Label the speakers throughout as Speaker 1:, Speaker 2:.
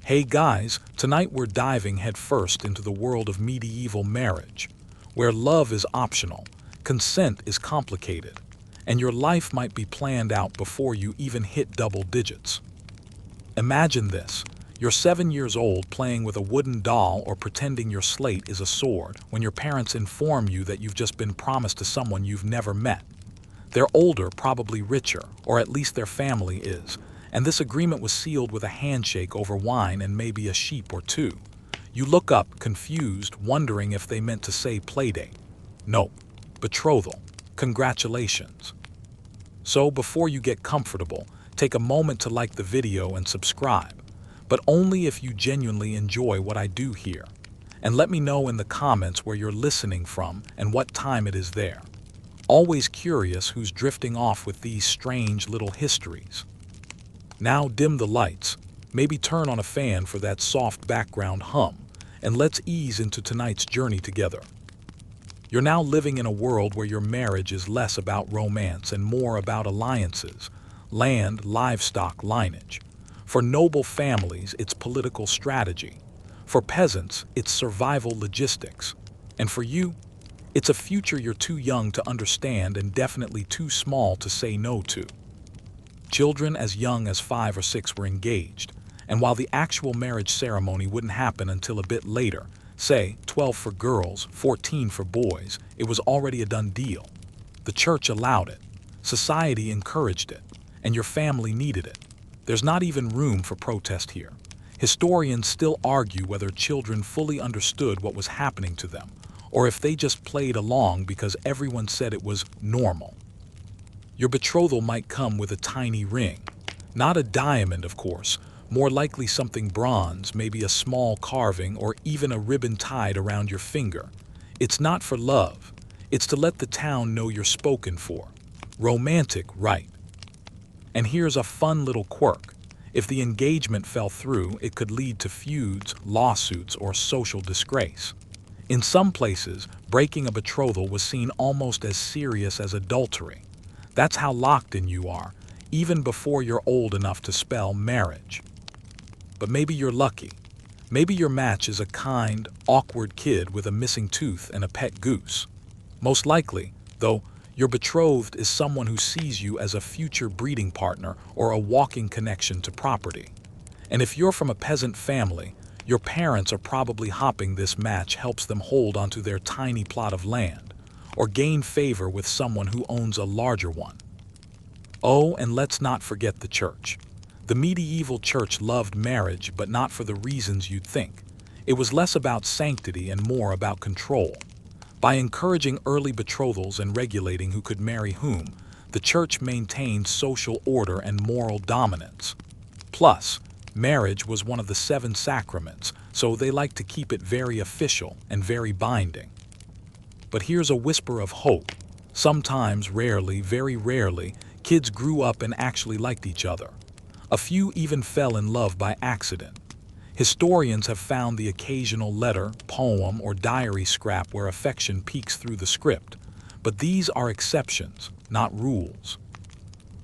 Speaker 1: Hey guys, tonight we're diving headfirst into the world of medieval marriage, where love is optional, consent is complicated, and your life might be planned out before you even hit double digits. Imagine this. You're 7 years old playing with a wooden doll or pretending your slate is a sword when your parents inform you that you've just been promised to someone you've never met. They're older, probably richer, or at least their family is, and this agreement was sealed with a handshake over wine and maybe a sheep or two. You look up, confused, wondering if they meant to say playdate. Nope. Betrothal. Congratulations. So before you get comfortable, take a moment to like the video and subscribe, but only if you genuinely enjoy what I do here. And let me know in the comments where you're listening from and what time it is there. Always curious who's drifting off with these strange little histories. Now dim the lights, maybe turn on a fan for that soft background hum, and let's ease into tonight's journey together. You're now living in a world where your marriage is less about romance and more about alliances, land, livestock, lineage. For noble families, it's political strategy. For peasants, it's survival logistics. And for you, it's a future you're too young to understand and definitely too small to say no to. Children as young as 5 or 6 were engaged, and while the actual marriage ceremony wouldn't happen until a bit later, say 12 for girls, 14 for boys, it was already a done deal. The church allowed it, society encouraged it, and your family needed it. There's not even room for protest here. Historians still argue whether children fully understood what was happening to them, or if they just played along because everyone said it was normal. Your betrothal might come with a tiny ring. Not a diamond, of course, more likely something bronze, maybe a small carving or even a ribbon tied around your finger. It's not for love. It's to let the town know you're spoken for. Romantic, right? And here's a fun little quirk. If the engagement fell through, it could lead to feuds, lawsuits, or social disgrace. In some places, breaking a betrothal was seen almost as serious as adultery. That's how locked in you are, even before you're old enough to spell marriage. But maybe you're lucky. Maybe your match is a kind, awkward kid with a missing tooth and a pet goose. Most likely, though, your betrothed is someone who sees you as a future breeding partner or a walking connection to property. And if you're from a peasant family, your parents are probably hoping this match helps them hold onto their tiny plot of land, or gain favor with someone who owns a larger one. Oh, and let's not forget the church. The medieval church loved marriage, but not for the reasons you'd think. It was less about sanctity and more about control. By encouraging early betrothals and regulating who could marry whom, the church maintained social order and moral dominance. Plus, marriage was one of the 7 sacraments, so they liked to keep it very official and very binding. But here's a whisper of hope. Sometimes, rarely, very rarely, kids grew up and actually liked each other. A few even fell in love by accident. Historians have found the occasional letter, poem, or diary scrap where affection peeks through the script, but these are exceptions, not rules.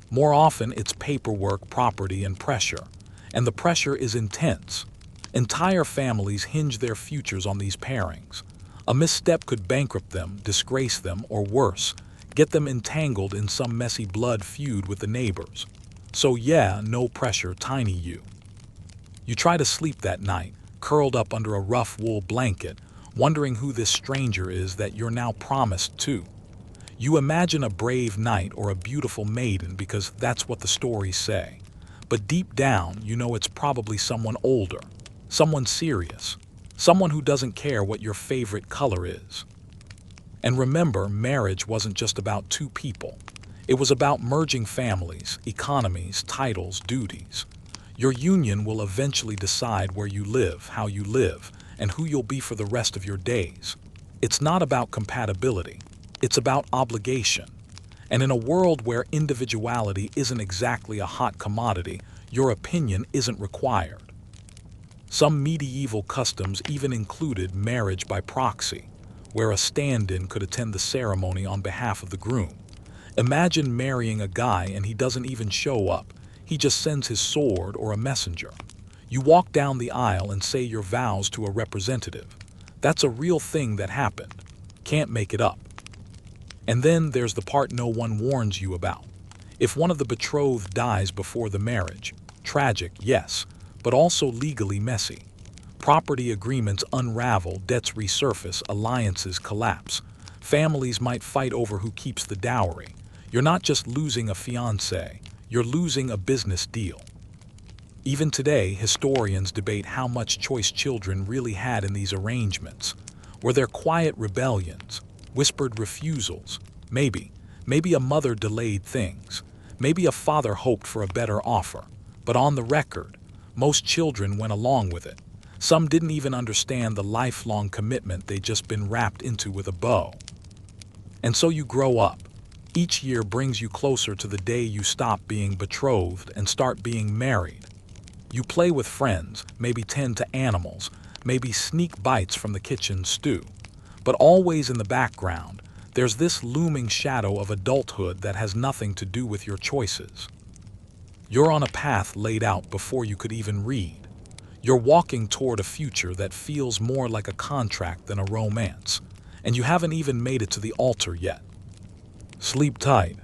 Speaker 1: More often, it's paperwork, property, and pressure, and the pressure is intense. Entire families hinge their futures on these pairings. A misstep could bankrupt them, disgrace them, or worse, get them entangled in some messy blood feud with the neighbors. So yeah, no pressure, tiny you. You try to sleep that night, curled up under a rough wool blanket, wondering who this stranger is that you're now promised to. You imagine a brave knight or a beautiful maiden because that's what the stories say. But deep down, you know it's probably someone older, someone serious, someone who doesn't care what your favorite color is. And remember, marriage wasn't just about 2 people. It was about merging families, economies, titles, duties. Your union will eventually decide where you live, how you live, and who you'll be for the rest of your days. It's not about compatibility. It's about obligation. And in a world where individuality isn't exactly a hot commodity, your opinion isn't required. Some medieval customs even included marriage by proxy, where a stand-in could attend the ceremony on behalf of the groom. Imagine marrying a guy and he doesn't even show up. He just sends his sword or a messenger. You walk down the aisle and say your vows to a representative. That's a real thing that happened. Can't make it up. And then there's the part no one warns you about. If one of the betrothed dies before the marriage, tragic, yes, but also legally messy. Property agreements unravel, debts resurface, alliances collapse. Families might fight over who keeps the dowry. You're not just losing a fiancé, you're losing a business deal. Even today, historians debate how much choice children really had in these arrangements. Were there quiet rebellions, whispered refusals? Maybe a mother delayed things. Maybe a father hoped for a better offer. But on the record, most children went along with it. Some didn't even understand the lifelong commitment they'd just been wrapped into with a bow. And so you grow up. Each year brings you closer to the day you stop being betrothed and start being married. You play with friends, maybe tend to animals, maybe sneak bites from the kitchen stew. But always in the background, there's this looming shadow of adulthood that has nothing to do with your choices. You're on a path laid out before you could even read. You're walking toward a future that feels more like a contract than a romance, and you haven't even made it to the altar yet. Sleep tight.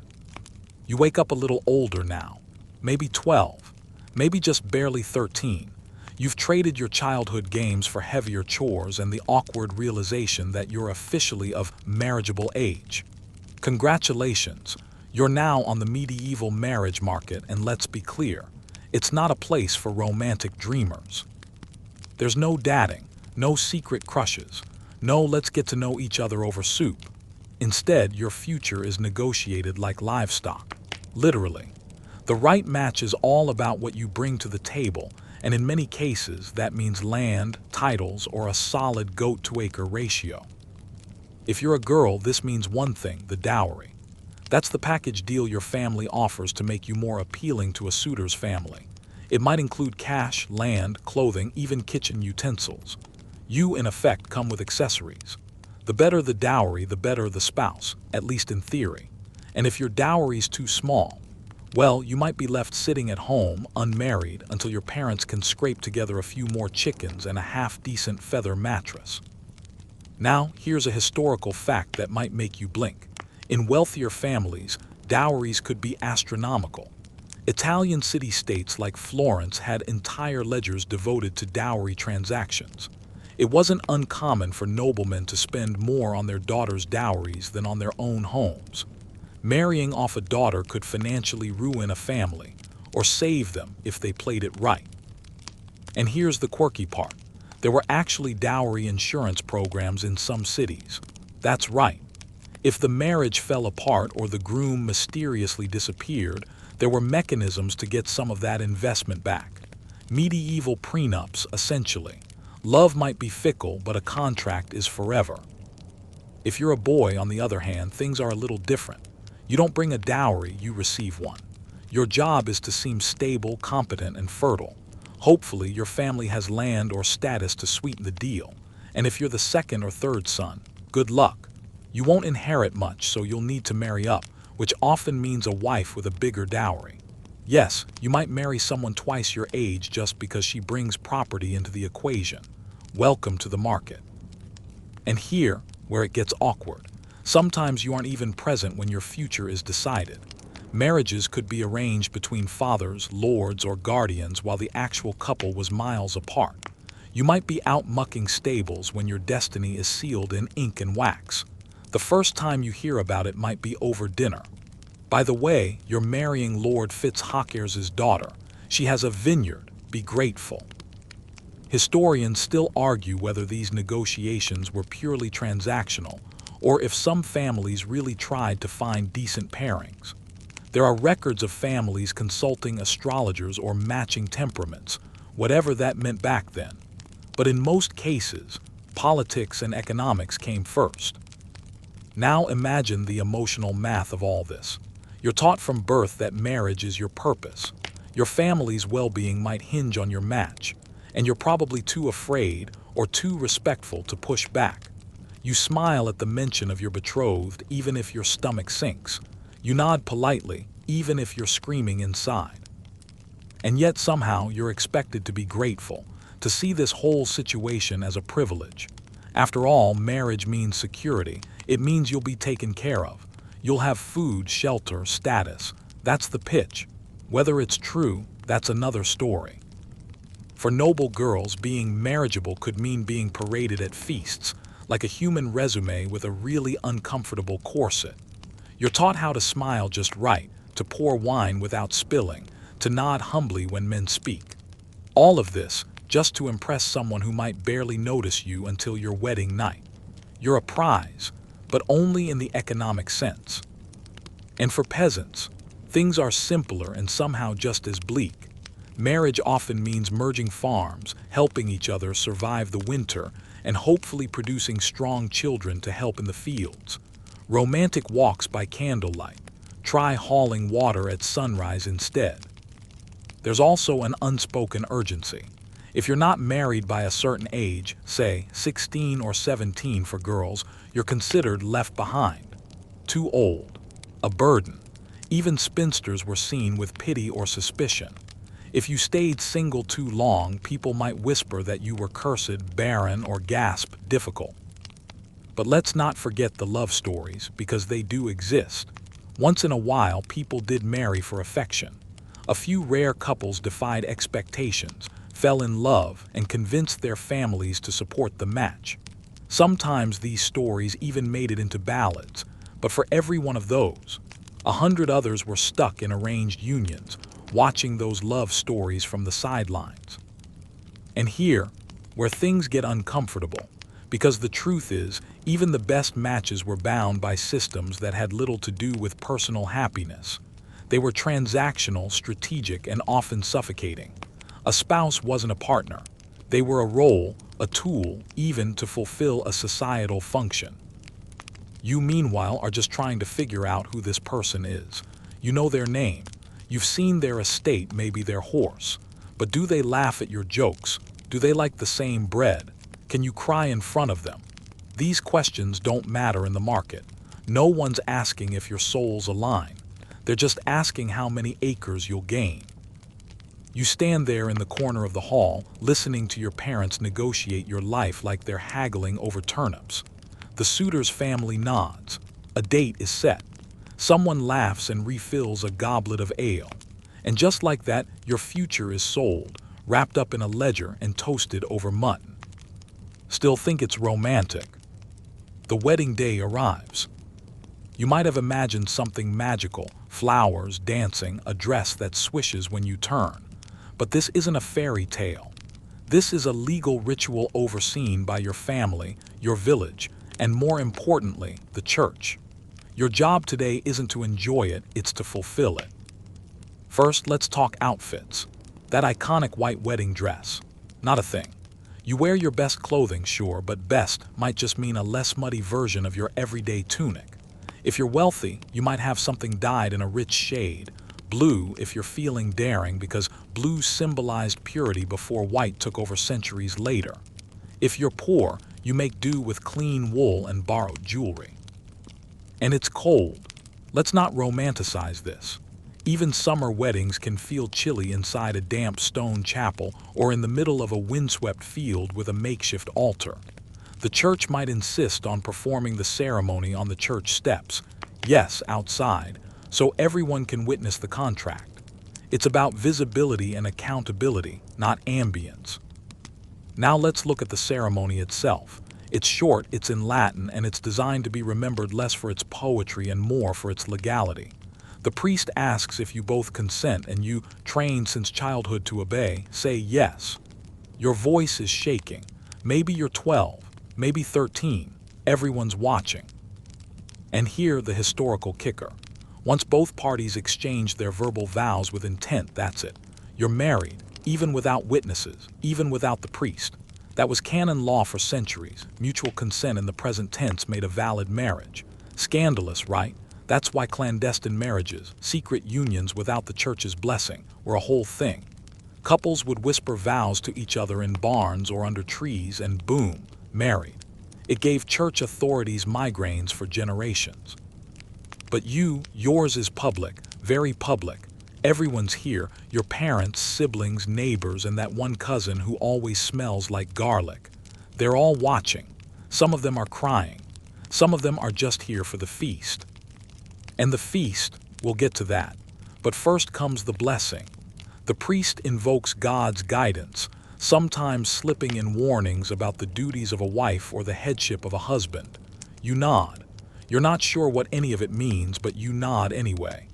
Speaker 1: You wake up a little older now, maybe 12, maybe just barely 13. You've traded your childhood games for heavier chores and the awkward realization that you're officially of marriageable age. Congratulations, you're now on the medieval marriage market, and let's be clear, it's not a place for romantic dreamers. There's no dating, no secret crushes, no let's get to know each other over soup. Instead, your future is negotiated like livestock, literally. The right match is all about what you bring to the table, and in many cases that means land, titles, or a solid goat-to-acre ratio. If you're a girl, this means one thing, the dowry. That's the package deal your family offers to make you more appealing to a suitor's family. It might include cash, land, clothing, even kitchen utensils. You, in effect, come with accessories. The better the dowry, the better the spouse, at least in theory. And if your dowry's too small, well, you might be left sitting at home, unmarried, until your parents can scrape together a few more chickens and a half-decent feather mattress. Now, here's a historical fact that might make you blink. In wealthier families, dowries could be astronomical. Italian city-states like Florence had entire ledgers devoted to dowry transactions. It wasn't uncommon for noblemen to spend more on their daughters' dowries than on their own homes. Marrying off a daughter could financially ruin a family, or save them if they played it right. And here's the quirky part. There were actually dowry insurance programs in some cities. That's right. If the marriage fell apart or the groom mysteriously disappeared, there were mechanisms to get some of that investment back. Medieval prenups, essentially. Love might be fickle, but a contract is forever. If you're a boy, on the other hand, things are a little different. You don't bring a dowry, you receive one. Your job is to seem stable, competent, and fertile. Hopefully, your family has land or status to sweeten the deal. And if you're the second or third son, good luck. You won't inherit much, so you'll need to marry up, which often means a wife with a bigger dowry. Yes, you might marry someone twice your age just because she brings property into the equation. Welcome to the market. And here, where it gets awkward. Sometimes you aren't even present when your future is decided. Marriages could be arranged between fathers, lords, or guardians while the actual couple was miles apart. You might be out mucking stables when your destiny is sealed in ink and wax. The first time you hear about it might be over dinner. By the way, you're marrying Lord Fitzhawkers's daughter. She has a vineyard. Be grateful. Historians still argue whether these negotiations were purely transactional, or if some families really tried to find decent pairings. There are records of families consulting astrologers or matching temperaments, whatever that meant back then. But in most cases, politics and economics came first. Now imagine the emotional math of all this. You're taught from birth that marriage is your purpose. Your family's well-being might hinge on your match, and you're probably too afraid or too respectful to push back. You smile at the mention of your betrothed even if your stomach sinks. You nod politely even if you're screaming inside. And yet somehow you're expected to be grateful, to see this whole situation as a privilege. After all, marriage means security. It means you'll be taken care of. You'll have food, shelter, status. That's the pitch. Whether it's true, that's another story. For noble girls, being marriageable could mean being paraded at feasts, like a human resume with a really uncomfortable corset. You're taught how to smile just right, to pour wine without spilling, to nod humbly when men speak. All of this just to impress someone who might barely notice you until your wedding night. You're a prize, but only in the economic sense. And for peasants, things are simpler and somehow just as bleak. Marriage often means merging farms, helping each other survive the winter, and hopefully producing strong children to help in the fields. Romantic walks by candlelight. Try hauling water at sunrise instead. There's also an unspoken urgency. If you're not married by a certain age, say 16 or 17 for girls, you're considered left behind. Too old. A burden. Even spinsters were seen with pity or suspicion. If you stayed single too long, people might whisper that you were cursed, barren, or gasp, difficult. But let's not forget the love stories, because they do exist. Once in a while, people did marry for affection. A few rare couples defied expectations, fell in love, and convinced their families to support the match. Sometimes these stories even made it into ballads, but for every one of those, 100 others were stuck in arranged unions, watching those love stories from the sidelines. And here, where things get uncomfortable, because the truth is, even the best matches were bound by systems that had little to do with personal happiness. They were transactional, strategic, and often suffocating. A spouse wasn't a partner. They were a role, a tool, even to fulfill a societal function. You, meanwhile, are just trying to figure out who this person is. You know their name. You've seen their estate, maybe their horse. But do they laugh at your jokes? Do they like the same bread? Can you cry in front of them? These questions don't matter in the market. No one's asking if your souls align. They're just asking how many acres you'll gain. You stand there in the corner of the hall, listening to your parents negotiate your life like they're haggling over turnips. The suitor's family nods. A date is set. Someone laughs and refills a goblet of ale. And just like that, your future is sold, wrapped up in a ledger and toasted over mutton. Still think it's romantic. The wedding day arrives. You might have imagined something magical, flowers, dancing, a dress that swishes when you turn. But this isn't a fairy tale. This is a legal ritual overseen by your family, your village, and more importantly, the church. Your job today isn't to enjoy it, it's to fulfill it. First, let's talk outfits. That iconic white wedding dress. Not a thing. You wear your best clothing, sure, but best might just mean a less muddy version of your everyday tunic. If you're wealthy, you might have something dyed in a rich shade. Blue if you're feeling daring, because blue symbolized purity before white took over centuries later. If you're poor, you make do with clean wool and borrowed jewelry. And it's cold. Let's not romanticize this. Even summer weddings can feel chilly inside a damp stone chapel or in the middle of a windswept field with a makeshift altar. The church might insist on performing the ceremony on the church steps, yes, outside, so everyone can witness the contract. It's about visibility and accountability, not ambience. Now let's look at the ceremony itself. It's short, it's in Latin, and it's designed to be remembered less for its poetry and more for its legality. The priest asks if you both consent, and you, trained since childhood to obey, say yes. Your voice is shaking. Maybe you're 12, maybe 13. Everyone's watching. And here the historical kicker. Once both parties exchange their verbal vows with intent, that's it. You're married, even without witnesses, even without the priest. That was canon law for centuries. Mutual consent in the present tense made a valid marriage. Scandalous, right? That's why clandestine marriages, secret unions without the church's blessing, were a whole thing. Couples would whisper vows to each other in barns or under trees, and boom, married. It gave church authorities migraines for generations. But yours is public, very public, Everyone's here, your parents, siblings, neighbors, and that one cousin who always smells like garlic. They're all watching. Some of them are crying. Some of them are just here for the feast. And the feast, we'll get to that. But first comes the blessing. The priest invokes God's guidance, sometimes slipping in warnings about the duties of a wife or the headship of a husband. You nod. You're not sure what any of it means, but you nod anyway.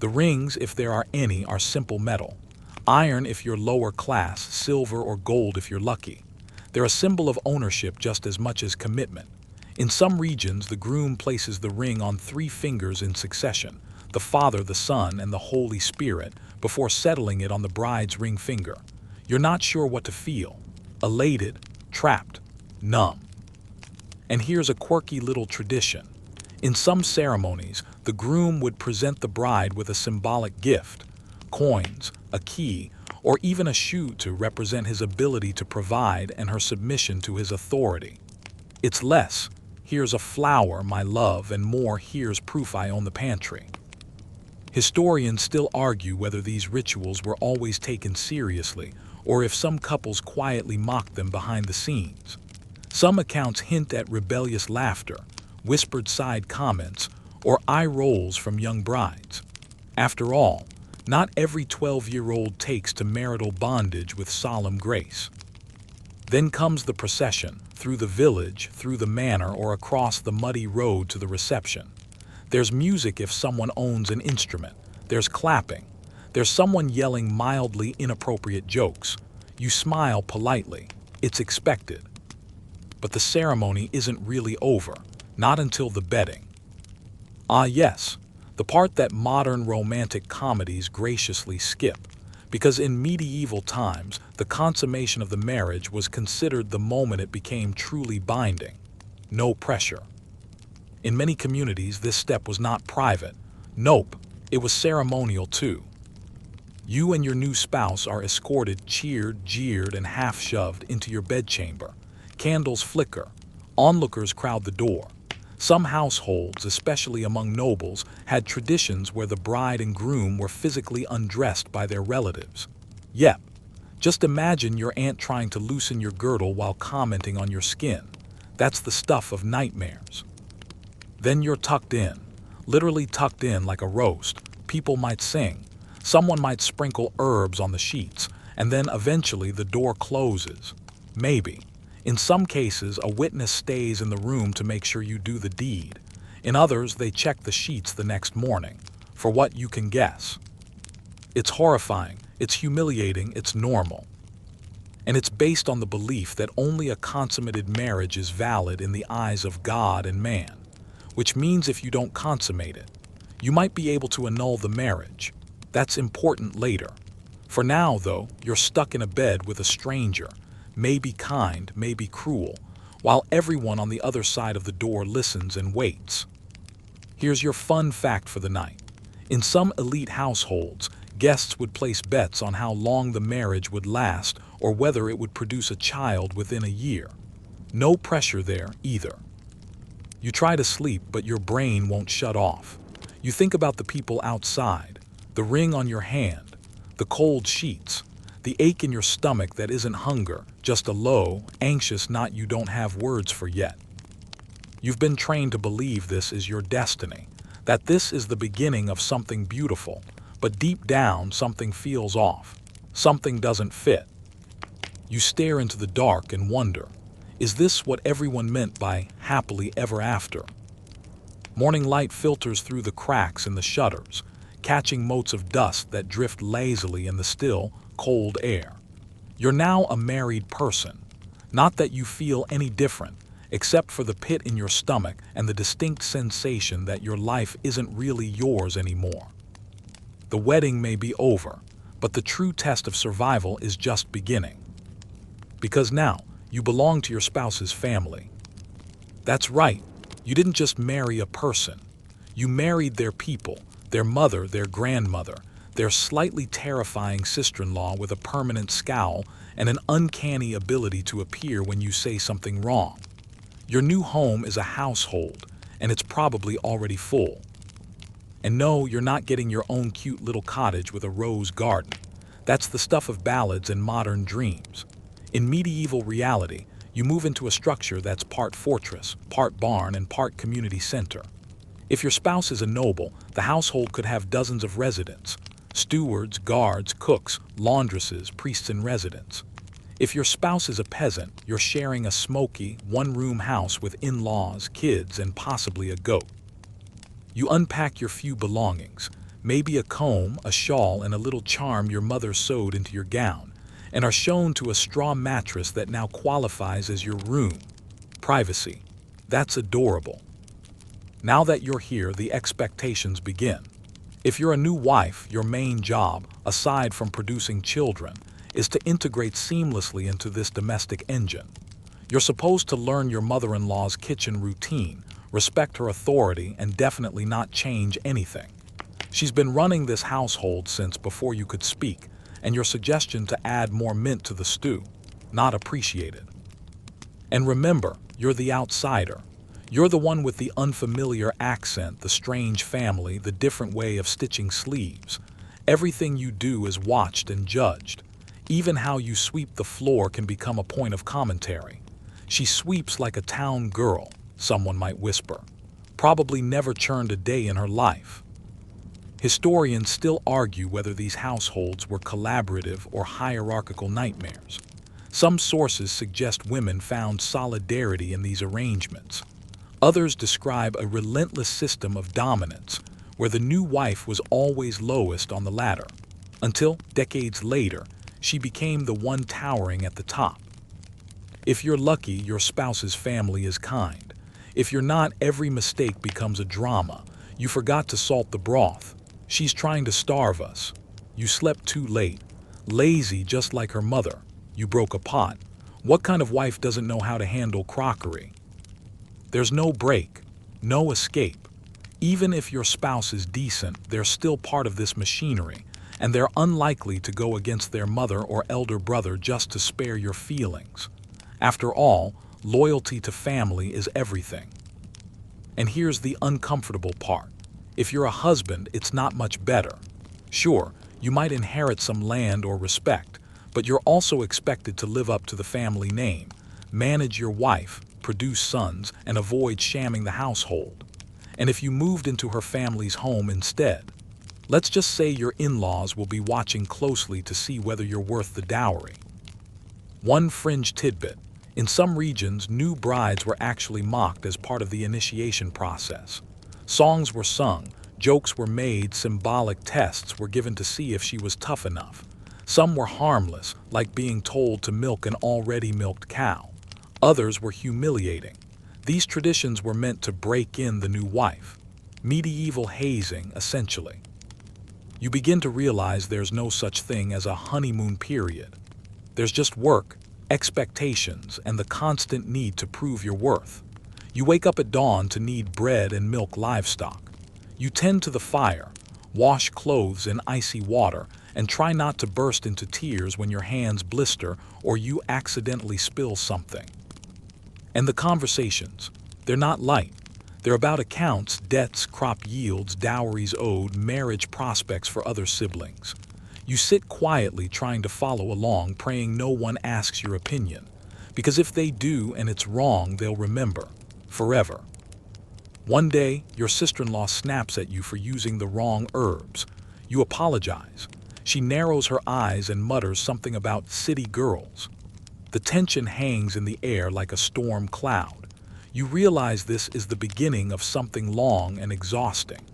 Speaker 1: The rings, if there are any, are simple metal. Iron if you're lower class, silver or gold if you're lucky. They're a symbol of ownership just as much as commitment. In some regions, the groom places the ring on 3 fingers in succession, the Father, the Son, and the Holy Spirit, before settling it on the bride's ring finger. You're not sure what to feel. Elated, trapped, numb. And here's a quirky little tradition. In some ceremonies, the groom would present the bride with a symbolic gift, coins, a key, or even a shoe to represent his ability to provide and her submission to his authority. It's less, here's a flower, my love, and more, here's proof I own the pantry. Historians still argue whether these rituals were always taken seriously or if some couples quietly mocked them behind the scenes. Some accounts hint at rebellious laughter, whispered side comments, or eye rolls from young brides. After all, not every 12-year-old takes to marital bondage with solemn grace. Then comes the procession, through the village, through the manor, or across the muddy road to the reception. There's music if someone owns an instrument. There's clapping. There's someone yelling mildly inappropriate jokes. You smile politely. It's expected. But the ceremony isn't really over. Not until the bedding. Ah yes, the part that modern romantic comedies graciously skip, because in medieval times, the consummation of the marriage was considered the moment it became truly binding. No pressure. In many communities, this step was not private. Nope, it was ceremonial too. You and your new spouse are escorted, cheered, jeered, and half-shoved into your bedchamber. Candles flicker. Onlookers crowd the door. Some households, especially among nobles, had traditions where the bride and groom were physically undressed by their relatives. Yep, just imagine your aunt trying to loosen your girdle while commenting on your skin. That's the stuff of nightmares. Then you're tucked in, literally tucked in like a roast. People might sing. Someone might sprinkle herbs on the sheets, and then eventually the door closes. Maybe. In some cases, a witness stays in the room to make sure you do the deed. In others, they check the sheets the next morning. For what you can guess. It's horrifying, it's humiliating, it's normal. And it's based on the belief that only a consummated marriage is valid in the eyes of God and man. Which means if you don't consummate it, you might be able to annul the marriage. That's important later. For now, though, you're stuck in a bed with a stranger, maybe kind, maybe cruel, while everyone on the other side of the door listens and waits. Here's your fun fact for the night. In some elite households, guests would place bets on how long the marriage would last or whether it would produce a child within a year. No pressure there either. You try to sleep, but your brain won't shut off. You think about the people outside, the ring on your hand, the cold sheets, the ache in your stomach that isn't hunger, just a low, anxious knot you don't have words for yet. You've been trained to believe this is your destiny, that this is the beginning of something beautiful, but deep down something feels off. Something doesn't fit. You stare into the dark and wonder, is this what everyone meant by happily ever after? Morning light filters through the cracks in the shutters, catching motes of dust that drift lazily in the still, cold air. You're now a married person. Not that you feel any different, except for the pit in your stomach and the distinct sensation that your life isn't really yours anymore. The wedding may be over, but the true test of survival is just beginning. Because now, you belong to your spouse's family. That's right, you didn't just marry a person. You married their people, their mother, their grandmother, their slightly terrifying sister-in-law with a permanent scowl and an uncanny ability to appear when you say something wrong. Your new home is a household, and it's probably already full. And no, you're not getting your own cute little cottage with a rose garden. That's the stuff of ballads and modern dreams. In medieval reality, you move into a structure that's part fortress, part barn, and part community center. If your spouse is a noble, the household could have dozens of residents: stewards, guards, cooks, laundresses, priests in residence. If your spouse is a peasant, you're sharing a smoky, one-room house with in-laws, kids, and possibly a goat. You unpack your few belongings, maybe a comb, a shawl, and a little charm your mother sewed into your gown, and are shown to a straw mattress that now qualifies as your room. Privacy. That's adorable. Now that you're here, the expectations begin. If you're a new wife, your main job, aside from producing children, is to integrate seamlessly into this domestic engine. You're supposed to learn your mother-in-law's kitchen routine, respect her authority, and definitely not change anything. She's been running this household since before you could speak, and your suggestion to add more mint to the stew, not appreciated. And remember, you're the outsider. You're the one with the unfamiliar accent, the strange family, the different way of stitching sleeves. Everything you do is watched and judged. Even how you sweep the floor can become a point of commentary. She sweeps like a town girl, someone might whisper. Probably never churned a day in her life. Historians still argue whether these households were collaborative or hierarchical nightmares. Some sources suggest women found solidarity in these arrangements. Others describe a relentless system of dominance, where the new wife was always lowest on the ladder, until, decades later, she became the one towering at the top. If you're lucky, your spouse's family is kind. If you're not, every mistake becomes a drama. You forgot to salt the broth. She's trying to starve us. You slept too late. Lazy, just like her mother. You broke a pot. What kind of wife doesn't know how to handle crockery? There's no break, no escape. Even if your spouse is decent, they're still part of this machinery, and they're unlikely to go against their mother or elder brother just to spare your feelings. After all, loyalty to family is everything. And here's the uncomfortable part. If you're a husband, it's not much better. Sure, you might inherit some land or respect, but you're also expected to live up to the family name, manage your wife, produce sons, and avoid shamming the household. And if you moved into her family's home instead, let's just say your in-laws will be watching closely to see whether you're worth the dowry. One fringe tidbit: in some regions, new brides were actually mocked as part of the initiation process. Songs were sung, jokes were made, symbolic tests were given to see if she was tough enough. Some were harmless, like being told to milk an already milked cow. Others were humiliating. These traditions were meant to break in the new wife. Medieval hazing, essentially. You begin to realize there's no such thing as a honeymoon period. There's just work, expectations, and the constant need to prove your worth. You wake up at dawn to need bread and milk livestock. You tend to the fire, wash clothes in icy water, and try not to burst into tears when your hands blister or you accidentally spill something. And the conversations, they're not light. They're about accounts, debts, crop yields, dowries owed, marriage prospects for other siblings. You sit quietly trying to follow along, praying no one asks your opinion. Because if they do and it's wrong, they'll remember. Forever. One day, your sister-in-law snaps at you for using the wrong herbs. You apologize. She narrows her eyes and mutters something about city girls. The tension hangs in the air like a storm cloud. You realize this is the beginning of something long and exhausting.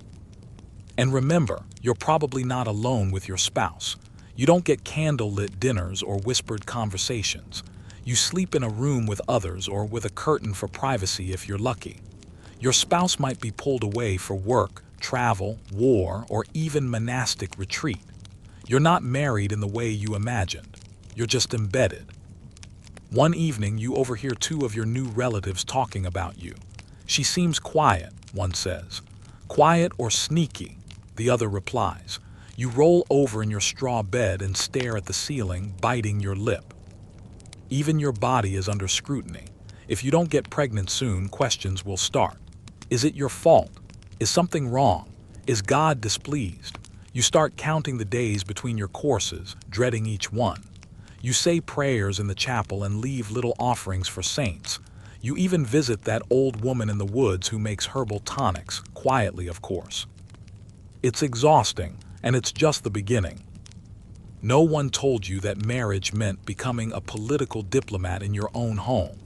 Speaker 1: And remember, you're probably not alone with your spouse. You don't get candle-lit dinners or whispered conversations. You sleep in a room with others or with a curtain for privacy if you're lucky. Your spouse might be pulled away for work, travel, war, or even monastic retreat. You're not married in the way you imagined. You're just embedded. One evening, you overhear two of your new relatives talking about you. She seems quiet, one says. Quiet or sneaky, the other replies. You roll over in your straw bed and stare at the ceiling, biting your lip. Even your body is under scrutiny. If you don't get pregnant soon, questions will start. Is it your fault? Is something wrong? Is God displeased? You start counting the days between your courses, dreading each one. You say prayers in the chapel and leave little offerings for saints. You even visit that old woman in the woods who makes herbal tonics, quietly of course. It's exhausting, and it's just the beginning. No one told you that marriage meant becoming a political diplomat in your own home,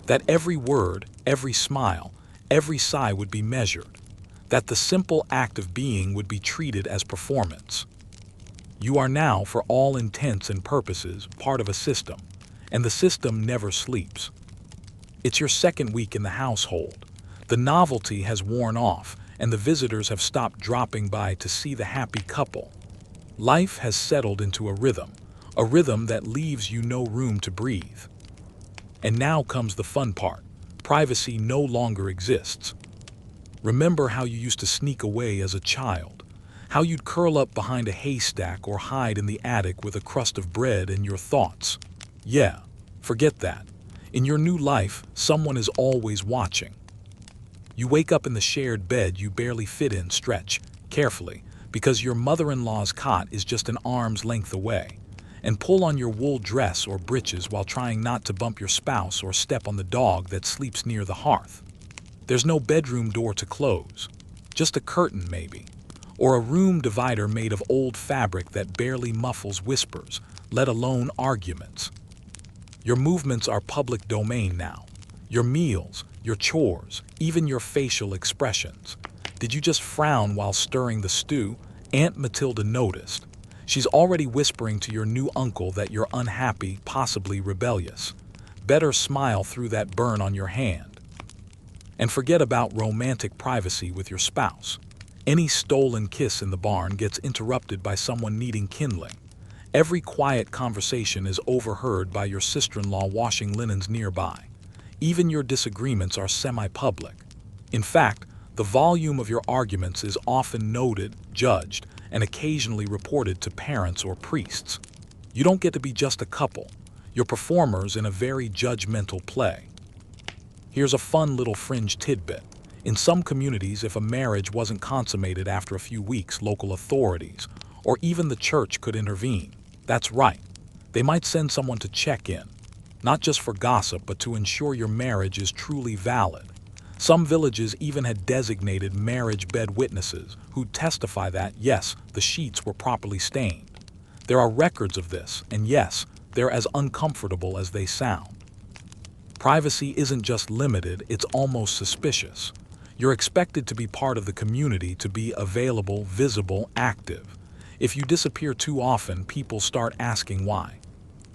Speaker 1: that every word, every smile, every sigh would be measured, that the simple act of being would be treated as performance. You are now, for all intents and purposes, part of a system, and the system never sleeps. It's your second week in the household. The novelty has worn off, and the visitors have stopped dropping by to see the happy couple. Life has settled into a rhythm that leaves you no room to breathe. And now comes the fun part. Privacy no longer exists. Remember how you used to sneak away as a child, how you'd curl up behind a haystack or hide in the attic with a crust of bread and your thoughts. Yeah, forget that. In your new life, someone is always watching. You wake up in the shared bed you barely fit in, stretch carefully, because your mother-in-law's cot is just an arm's length away, and pull on your wool dress or breeches while trying not to bump your spouse or step on the dog that sleeps near the hearth. There's no bedroom door to close, just a curtain maybe, or a room divider made of old fabric that barely muffles whispers, let alone arguments. Your movements are public domain now. Your meals, your chores, even your facial expressions. Did you just frown while stirring the stew? Aunt Matilda noticed. She's already whispering to your new uncle that you're unhappy, possibly rebellious. Better smile through that burn on your hand. And forget about romantic privacy with your spouse. Any stolen kiss in the barn gets interrupted by someone needing kindling. Every quiet conversation is overheard by your sister-in-law washing linens nearby. Even your disagreements are semi-public. In fact, the volume of your arguments is often noted, judged, and occasionally reported to parents or priests. You don't get to be just a couple. You're performers in a very judgmental play. Here's a fun little fringe tidbit. In some communities, if a marriage wasn't consummated after a few weeks, local authorities, or even the church could intervene. That's right. They might send someone to check in, not just for gossip, but to ensure your marriage is truly valid. Some villages even had designated marriage bed witnesses who'd testify that, yes, the sheets were properly stained. There are records of this, and yes, they're as uncomfortable as they sound. Privacy isn't just limited, it's almost suspicious. You're expected to be part of the community, to be available, visible, active. If you disappear too often, people start asking why.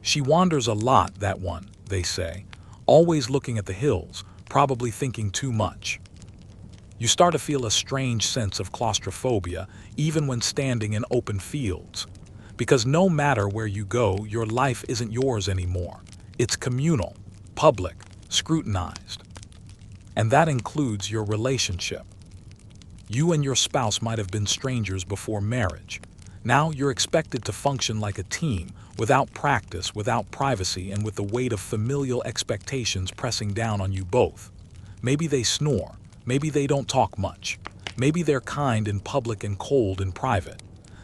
Speaker 1: She wanders a lot, that one, they say, always looking at the hills, probably thinking too much. You start to feel a strange sense of claustrophobia, even when standing in open fields. Because no matter where you go, your life isn't yours anymore. It's communal, public, scrutinized. And that includes your relationship. You and your spouse might have been strangers before marriage. Now you're expected to function like a team, without practice, without privacy, and with the weight of familial expectations pressing down on you both. Maybe they snore. Maybe they don't talk much. Maybe they're kind in public and cold in private.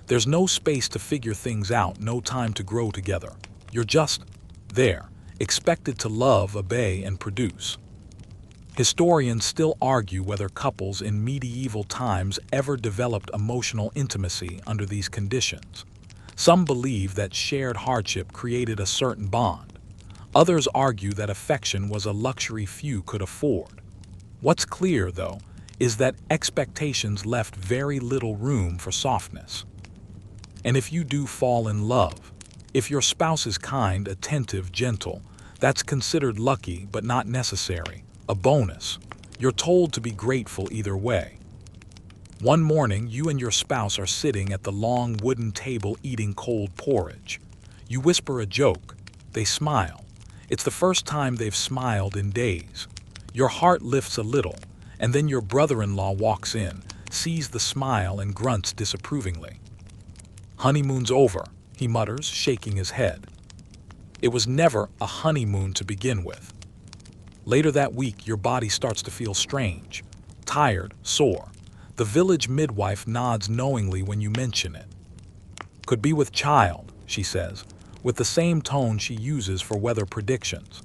Speaker 1: There's no space to figure things out, no time to grow together. You're just there, expected to love, obey, and produce. Historians still argue whether couples in medieval times ever developed emotional intimacy under these conditions. Some believe that shared hardship created a certain bond. Others argue that affection was a luxury few could afford. What's clear, though, is that expectations left very little room for softness. And if you do fall in love, if your spouse is kind, attentive, gentle, that's considered lucky but not necessary. A bonus. You're told to be grateful either way. One morning, you and your spouse are sitting at the long wooden table eating cold porridge. You whisper a joke. They smile. It's the first time they've smiled in days. Your heart lifts a little, and then your brother-in-law walks in, sees the smile, and grunts disapprovingly. "Honeymoon's over," he mutters, shaking his head. It was never a honeymoon to begin with. Later that week, your body starts to feel strange, tired, sore. The village midwife nods knowingly when you mention it. Could be with child, she says, with the same tone she uses for weather predictions.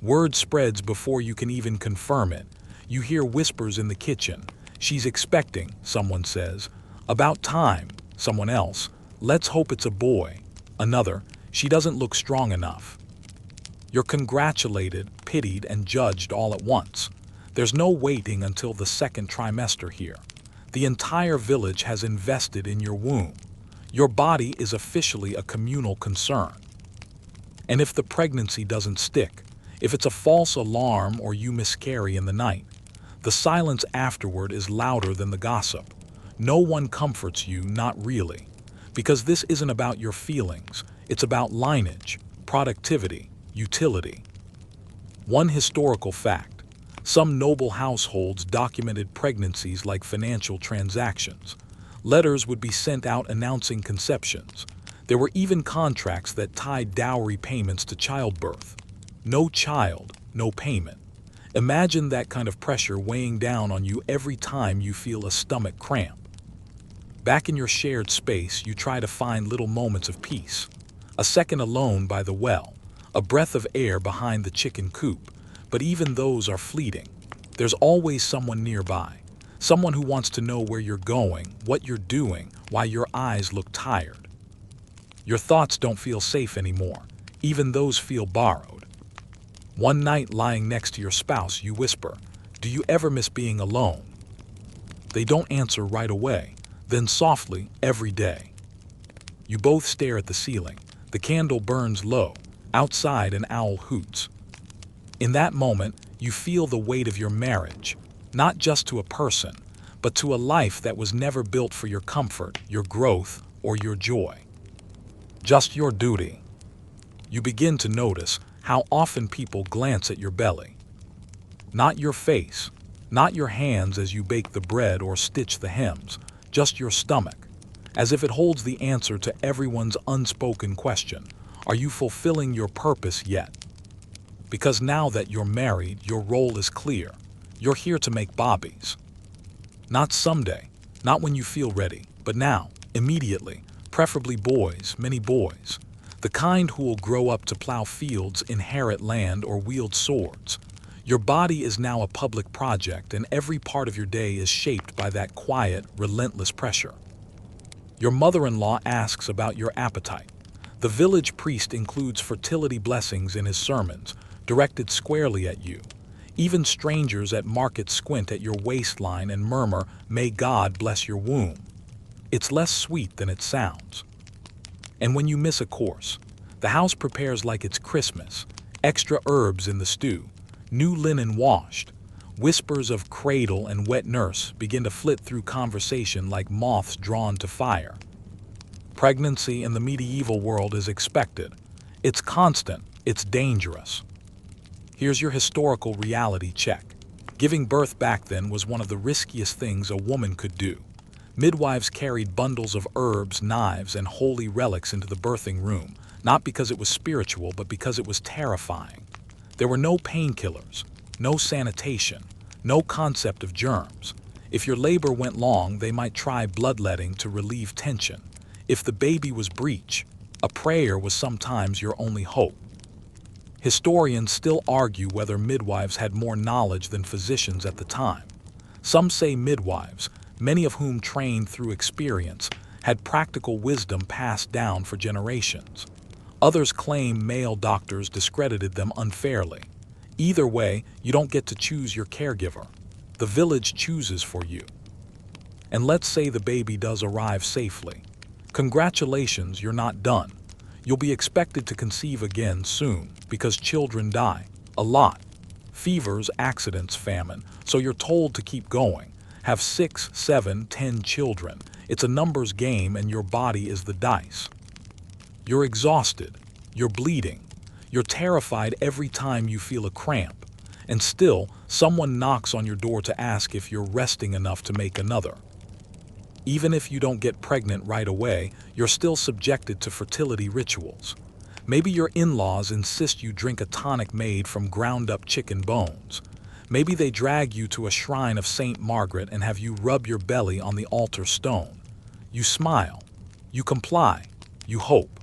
Speaker 1: Word spreads before you can even confirm it. You hear whispers in the kitchen. She's expecting, someone says. About time, someone else. Let's hope it's a boy. Another, she doesn't look strong enough. You're congratulated, pitied, and judged all at once. There's no waiting until the second trimester here. The entire village has invested in your womb. Your body is officially a communal concern. And if the pregnancy doesn't stick, if it's a false alarm or you miscarry in the night, the silence afterward is louder than the gossip. No one comforts you, not really. Because this isn't about your feelings, it's about lineage, productivity, utility. One historical fact: some noble households documented pregnancies like financial transactions. Letters would be sent out announcing conceptions. There were even contracts that tied dowry payments to childbirth. No child, no payment. Imagine that kind of pressure weighing down on you every time you feel a stomach cramp. Back in your shared space, you try to find little moments of peace. A second alone by the well, a breath of air behind the chicken coop, but even those are fleeting. There's always someone nearby, someone who wants to know where you're going, what you're doing, why your eyes look tired. Your thoughts don't feel safe anymore, even those feel borrowed. One night lying next to your spouse, you whisper, "Do you ever miss being alone?" They don't answer right away, then softly, "Every day." You both stare at the ceiling. The candle burns low. Outside, an owl hoots. In that moment, you feel the weight of your marriage, not just to a person, but to a life that was never built for your comfort, your growth, or your joy. Just your duty. You begin to notice how often people glance at your belly. Not your face, not your hands as you bake the bread or stitch the hems, just your stomach, as if it holds the answer to everyone's unspoken question: are you fulfilling your purpose yet? Because now that you're married, your role is clear. You're here to make bobbies. Not someday, not when you feel ready, but now, immediately, preferably boys, many boys. The kind who will grow up to plow fields, inherit land, or wield swords. Your body is now a public project, and every part of your day is shaped by that quiet, relentless pressure. Your mother-in-law asks about your appetite. The village priest includes fertility blessings in his sermons, directed squarely at you. Even strangers at market squint at your waistline and murmur, "May God bless your womb." It's less sweet than it sounds. And when you miss a course, the house prepares like it's Christmas. Extra herbs in the stew, new linen washed. Whispers of cradle and wet nurse begin to flit through conversation like moths drawn to fire. Pregnancy in the medieval world is expected. It's constant, it's dangerous. Here's your historical reality check. Giving birth back then was one of the riskiest things a woman could do. Midwives carried bundles of herbs, knives, and holy relics into the birthing room, not because it was spiritual, but because it was terrifying. There were no painkillers, no sanitation, no concept of germs. If your labor went long, they might try bloodletting to relieve tension. If the baby was breech, a prayer was sometimes your only hope. Historians still argue whether midwives had more knowledge than physicians at the time. Some say midwives, many of whom trained through experience, had practical wisdom passed down for generations. Others claim male doctors discredited them unfairly. Either way, you don't get to choose your caregiver. The village chooses for you. And let's say the baby does arrive safely. Congratulations, you're not done. You'll be expected to conceive again soon, because children die. A lot. Fevers, accidents, famine. So you're told to keep going. Have 6, 7, 10 children. It's a numbers game, and your body is the dice. You're exhausted. You're bleeding. You're terrified every time you feel a cramp. And still, someone knocks on your door to ask if you're resting enough to make another. Even if you don't get pregnant right away, you're still subjected to fertility rituals. Maybe your in-laws insist you drink a tonic made from ground-up chicken bones. Maybe they drag you to a shrine of Saint Margaret and have you rub your belly on the altar stone. You smile. You comply. You hope.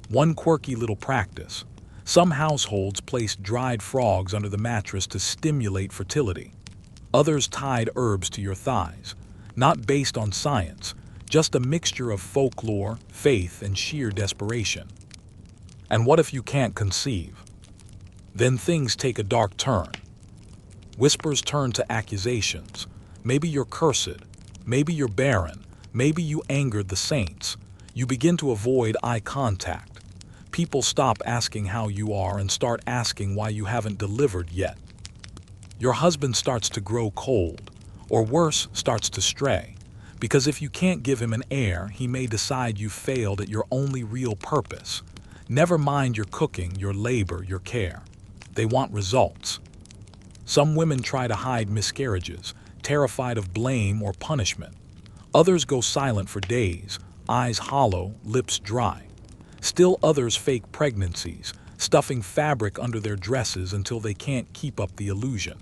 Speaker 1: One quirky little practice. Some households place dried frogs under the mattress to stimulate fertility. Others tied herbs to your thighs. Not based on science, just a mixture of folklore, faith, and sheer desperation. And what if you can't conceive? Then things take a dark turn. Whispers turn to accusations. Maybe you're cursed. Maybe you're barren. Maybe you angered the saints. You begin to avoid eye contact. People stop asking how you are and start asking why you haven't delivered yet. Your husband starts to grow cold, or worse, starts to stray. Because if you can't give him an heir, he may decide you failed at your only real purpose. Never mind your cooking, your labor, your care. They want results. Some women try to hide miscarriages, terrified of blame or punishment. Others go silent for days, eyes hollow, lips dry. Still others fake pregnancies, stuffing fabric under their dresses until they can't keep up the illusion.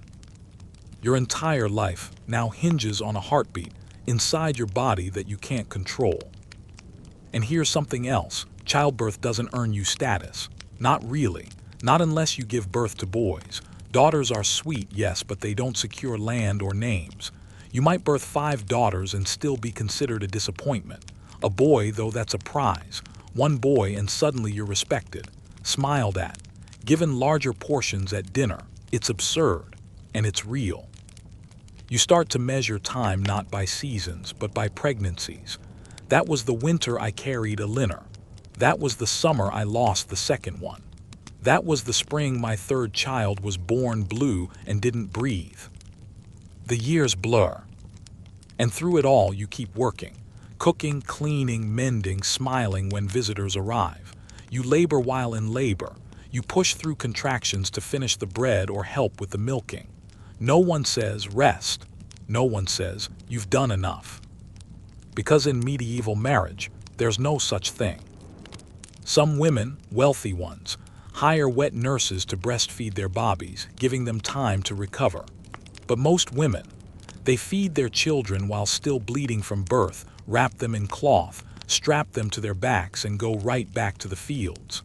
Speaker 1: Your entire life now hinges on a heartbeat inside your body that you can't control. And here's something else. Childbirth doesn't earn you status. Not really. Not unless you give birth to boys. Daughters are sweet, yes, but they don't secure land or names. You might birth 5 daughters and still be considered a disappointment. A boy, though, that's a prize. One boy and suddenly you're respected, smiled at, given larger portions at dinner. It's absurd, and it's real. You start to measure time not by seasons, but by pregnancies. That was the winter I carried a linner. That was the summer I lost the second one. That was the spring my third child was born blue and didn't breathe. The years blur. And through it all, you keep working. Cooking, cleaning, mending, smiling when visitors arrive. You labor while in labor. You push through contractions to finish the bread or help with the milking. No one says, rest. No one says, you've done enough. Because in medieval marriage, there's no such thing. Some women, wealthy ones, hire wet nurses to breastfeed their bobbies, giving them time to recover. But most women, they feed their children while still bleeding from birth, wrap them in cloth, strap them to their backs, and go right back to the fields.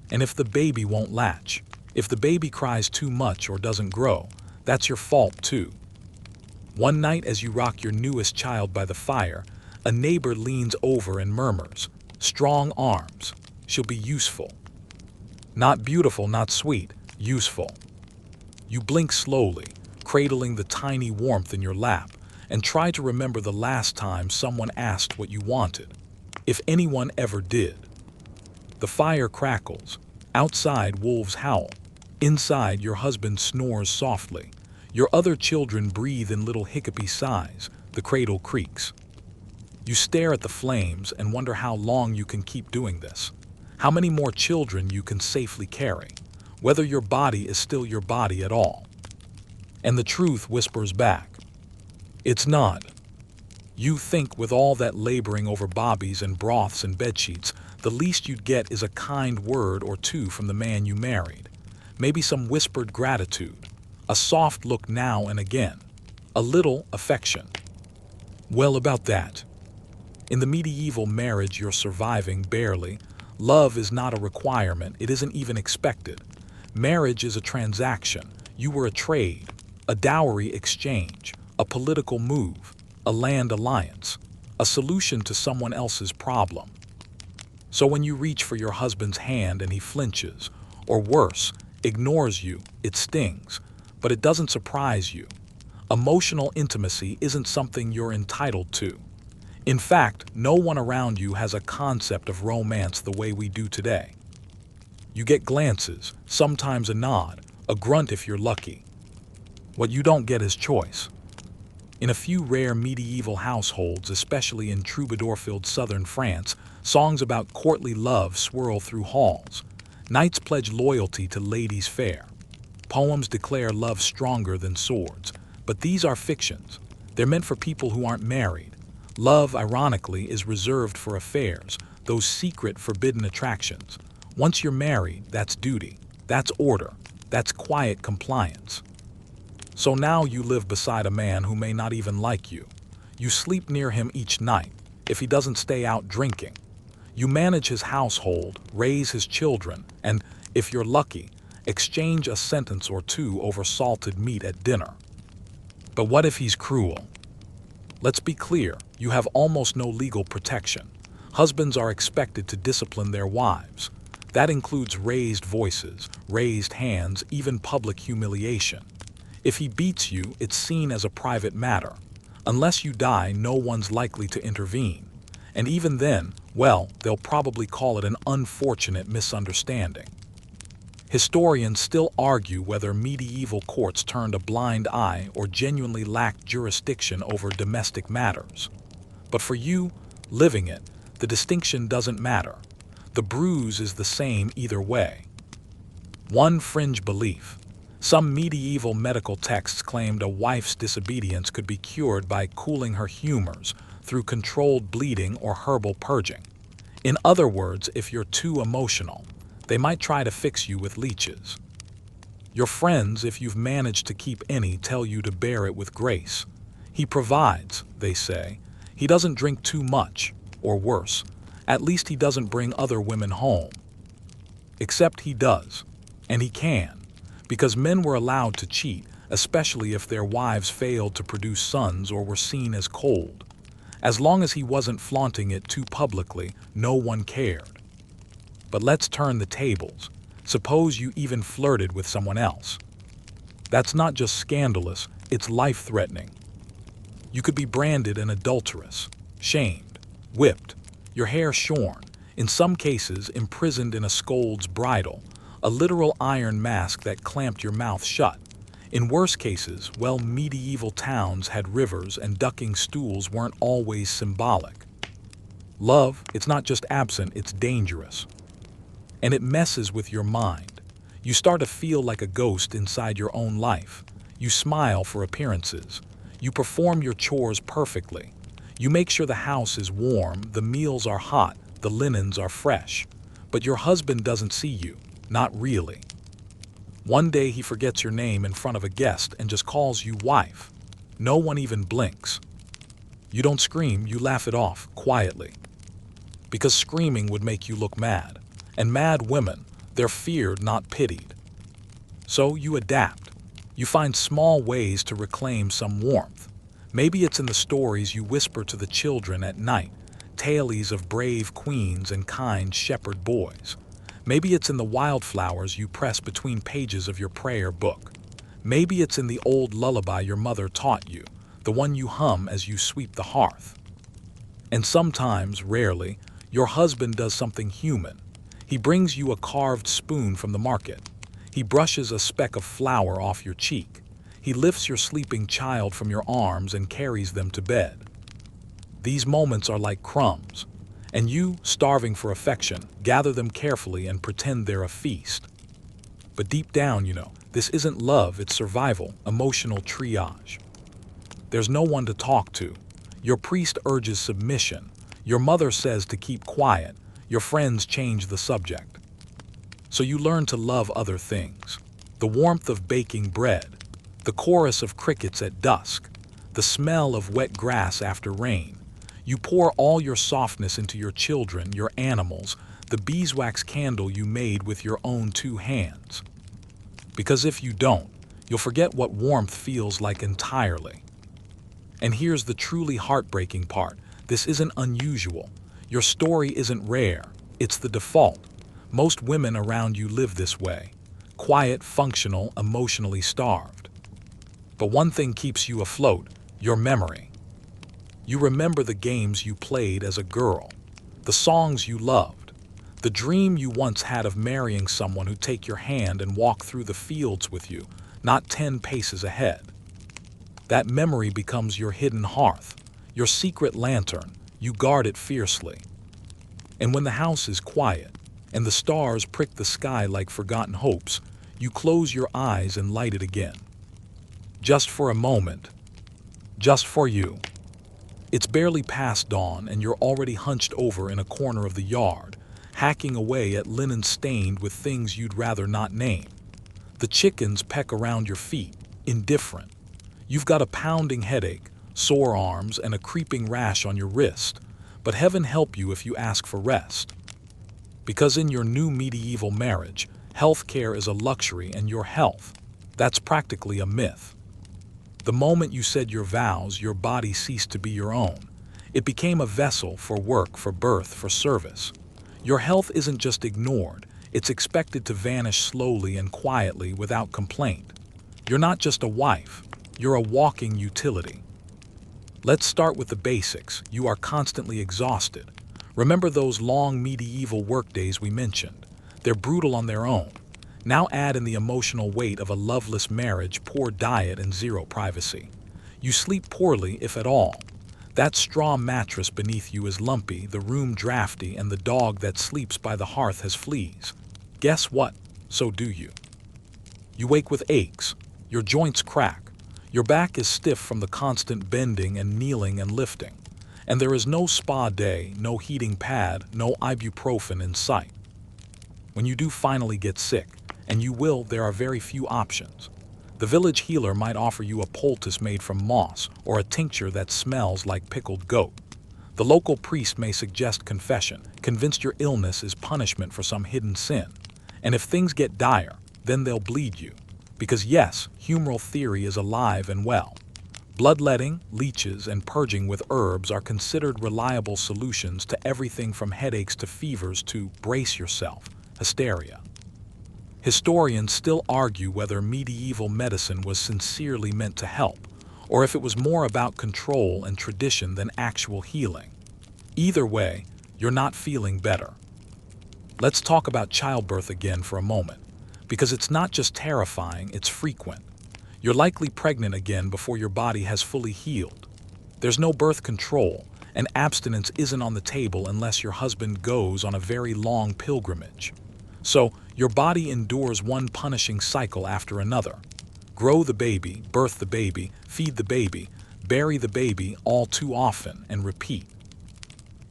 Speaker 1: And if the baby won't latch, if the baby cries too much or doesn't grow, that's your fault too. One night as you rock your newest child by the fire, a neighbor leans over and murmurs, "Strong arms, she'll be useful." Not beautiful, not sweet, useful. You blink slowly, cradling the tiny warmth in your lap, and try to remember the last time someone asked what you wanted, if anyone ever did. The fire crackles. Outside, wolves howl. Inside, your husband snores softly. Your other children breathe in little hiccupy sighs. The cradle creaks. You stare at the flames and wonder how long you can keep doing this. How many more children you can safely carry. Whether your body is still your body at all. And the truth whispers back. It's not. You think with all that laboring over bobbies and broths and bedsheets, the least you'd get is a kind word or two from the man you married. Maybe some whispered gratitude. A soft look now and again. A little affection. Well, about that. In the medieval marriage you're surviving barely. Love is not a requirement. It isn't even expected. Marriage is a transaction. You were a trade, a dowry exchange, a political move, a land alliance, a solution to someone else's problem. So when you reach for your husband's hand and he flinches, or worse, ignores you, it stings, but it doesn't surprise you. Emotional intimacy isn't something you're entitled to. In fact, no one around you has a concept of romance the way we do today. You get glances, sometimes a nod, a grunt if you're lucky. What you don't get is choice. In a few rare medieval households, especially in troubadour-filled southern France, songs about courtly love swirl through halls. Knights pledge loyalty to ladies fair. Poems declare love stronger than swords. But these are fictions. They're meant for people who aren't married. Love, ironically, is reserved for affairs, those secret, forbidden attractions. Once you're married, that's duty, that's order, that's quiet compliance. So now you live beside a man who may not even like you. You sleep near him each night, if he doesn't stay out drinking. You manage his household, raise his children, and, if you're lucky, exchange a sentence or two over salted meat at dinner. But what if he's cruel? Let's be clear, you have almost no legal protection. Husbands are expected to discipline their wives. That includes raised voices, raised hands, even public humiliation. If he beats you, it's seen as a private matter. Unless you die, no one's likely to intervene. And even then, well, they'll probably call it an unfortunate misunderstanding. Historians still argue whether medieval courts turned a blind eye or genuinely lacked jurisdiction over domestic matters. But for you, living it, the distinction doesn't matter. The bruise is the same either way. One fringe belief. Some medieval medical texts claimed a wife's disobedience could be cured by cooling her humors through controlled bleeding or herbal purging. In other words, if you're too emotional, they might try to fix you with leeches. Your friends, if you've managed to keep any, tell you to bear it with grace. He provides, they say. He doesn't drink too much, or worse, at least he doesn't bring other women home. Except he does, and he can, because men were allowed to cheat, especially if their wives failed to produce sons or were seen as cold. As long as he wasn't flaunting it too publicly, no one cared. But let's turn the tables. Suppose you even flirted with someone else. That's not just scandalous, it's life-threatening. You could be branded an adulteress, shamed, whipped, your hair shorn, in some cases imprisoned in a scold's bridle, a literal iron mask that clamped your mouth shut. In worse cases, well, medieval towns had rivers and ducking stools weren't always symbolic. Love, it's not just absent, it's dangerous. And it messes with your mind. You start to feel like a ghost inside your own life. You smile for appearances. You perform your chores perfectly. You make sure the house is warm, the meals are hot, the linens are fresh. But your husband doesn't see you. Not really. One day he forgets your name in front of a guest and just calls you wife. No one even blinks. You don't scream, you laugh it off, quietly. Because screaming would make you look mad. And mad women, they're feared, not pitied. So you adapt. You find small ways to reclaim some warmth. Maybe it's in the stories you whisper to the children at night, tales of brave queens and kind shepherd boys. Maybe it's in the wildflowers you press between pages of your prayer book. Maybe it's in the old lullaby your mother taught you, the one you hum as you sweep the hearth. And sometimes, rarely, your husband does something human. He brings you a carved spoon from the market. He brushes a speck of flour off your cheek. He lifts your sleeping child from your arms and carries them to bed. These moments are like crumbs, and you, starving for affection, gather them carefully and pretend they're a feast. But deep down, this isn't love, it's survival, emotional triage. There's no one to talk to. Your priest urges submission. Your mother says to keep quiet. Your friends change the subject. So you learn to love other things. The warmth of baking bread, the chorus of crickets at dusk, the smell of wet grass after rain. You pour all your softness into your children, your animals, the beeswax candle you made with your own 2 hands. Because if you don't, you'll forget what warmth feels like entirely. And here's the truly heartbreaking part. This isn't unusual. Your story isn't rare. It's the default. Most women around you live this way. Quiet, functional, emotionally starved. But one thing keeps you afloat, your memory. You remember the games you played as a girl, the songs you loved, the dream you once had of marrying someone who'd take your hand and walk through the fields with you, not 10 paces ahead. That memory becomes your hidden hearth, your secret lantern. You guard it fiercely. And when the house is quiet, and the stars prick the sky like forgotten hopes, you close your eyes and light it again. Just for a moment. Just for you. It's barely past dawn and you're already hunched over in a corner of the yard, hacking away at linen stained with things you'd rather not name. The chickens peck around your feet. indifferent. You've got a pounding headache, sore arms, and a creeping rash on your wrist, but heaven help you if you ask for rest. Because in your new medieval marriage, health care is a luxury and your health, that's practically a myth. The moment you said your vows, your body ceased to be your own. It became a vessel for work, for birth, for service. Your health isn't just ignored, it's expected to vanish slowly and quietly without complaint. You're not just a wife, you're a walking utility. Let's start with the basics. You are constantly exhausted. Remember those long medieval workdays we mentioned? They're brutal on their own. Now add in the emotional weight of a loveless marriage, poor diet, and zero privacy. You sleep poorly, if at all. That straw mattress beneath you is lumpy, the room drafty, and the dog that sleeps by the hearth has fleas. Guess what? So do you. You wake with aches. Your joints crack. Your back is stiff from the constant bending and kneeling and lifting. And there is no spa day, no heating pad, no ibuprofen in sight. When you do finally get sick, and you will, there are very few options. The village healer might offer you a poultice made from moss or a tincture that smells like pickled goat. The local priest may suggest confession, convinced your illness is punishment for some hidden sin. And if things get dire, then they'll bleed you. Because yes, humoral theory is alive and well. Bloodletting, leeches, and purging with herbs are considered reliable solutions to everything from headaches to fevers to, brace yourself, hysteria. Historians still argue whether medieval medicine was sincerely meant to help, or if it was more about control and tradition than actual healing. Either way, you're not feeling better. Let's talk about childbirth again for a moment, because it's not just terrifying, it's frequent. You're likely pregnant again before your body has fully healed. There's no birth control, and abstinence isn't on the table unless your husband goes on a very long pilgrimage. So, your body endures one punishing cycle after another. Grow the baby, birth the baby, feed the baby, bury the baby all too often, and repeat.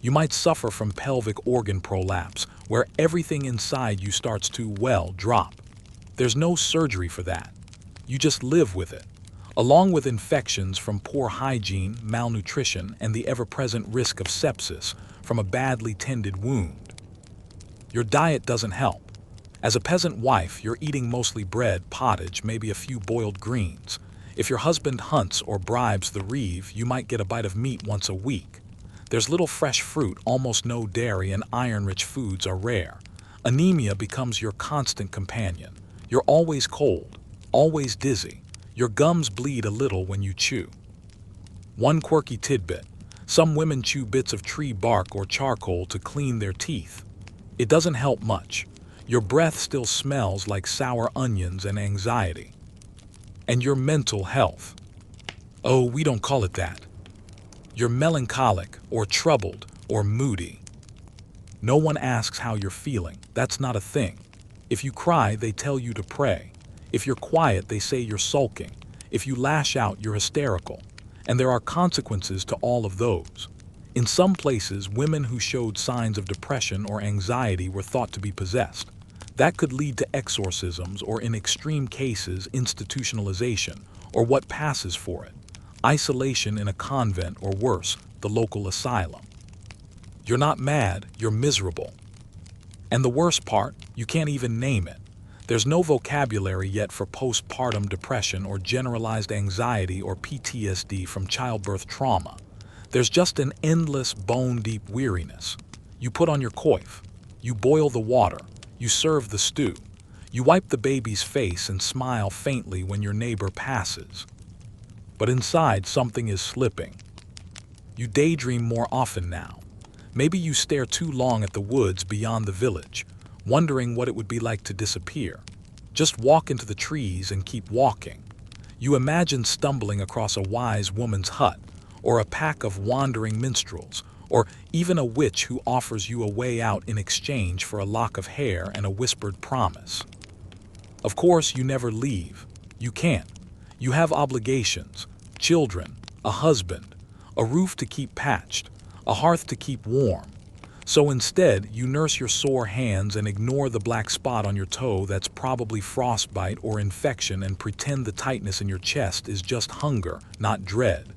Speaker 1: You might suffer from pelvic organ prolapse, where everything inside you starts to, well, drop. There's no surgery for that. You just live with it, along with infections from poor hygiene, malnutrition, and the ever-present risk of sepsis from a badly tended wound. Your diet doesn't help. As a peasant wife, you're eating mostly bread, pottage, maybe a few boiled greens. If your husband hunts or bribes the reeve, you might get a bite of meat once a week. There's little fresh fruit, almost no dairy, and iron-rich foods are rare. Anemia becomes your constant companion. You're always cold, always dizzy. Your gums bleed a little when you chew. One quirky tidbit: some women chew bits of tree bark or charcoal to clean their teeth. It doesn't help much. Your breath still smells like sour onions and anxiety. And your mental health. Oh, we don't call it that. You're melancholic or troubled or moody. No one asks how you're feeling. That's not a thing. If you cry, they tell you to pray. If you're quiet, they say you're sulking. If you lash out, you're hysterical. And there are consequences to all of those. In some places, women who showed signs of depression or anxiety were thought to be possessed. That could lead to exorcisms or, in extreme cases, institutionalization, or what passes for it, isolation in a convent or worse, the local asylum. You're not mad, you're miserable. And the worst part, you can't even name it. There's no vocabulary yet for postpartum depression or generalized anxiety or PTSD from childbirth trauma. There's just an endless bone-deep weariness. You put on your coif. You boil the water. You serve the stew. You wipe the baby's face and smile faintly when your neighbor passes. But inside, something is slipping. You daydream more often now. Maybe you stare too long at the woods beyond the village, wondering what it would be like to disappear. Just walk into the trees and keep walking. You imagine stumbling across a wise woman's hut, or a pack of wandering minstrels, or even a witch who offers you a way out in exchange for a lock of hair and a whispered promise. Of course, you never leave. You can't. You have obligations, children, a husband, a roof to keep patched, a hearth to keep warm. So instead, you nurse your sore hands and ignore the black spot on your toe that's probably frostbite or infection and pretend the tightness in your chest is just hunger, not dread.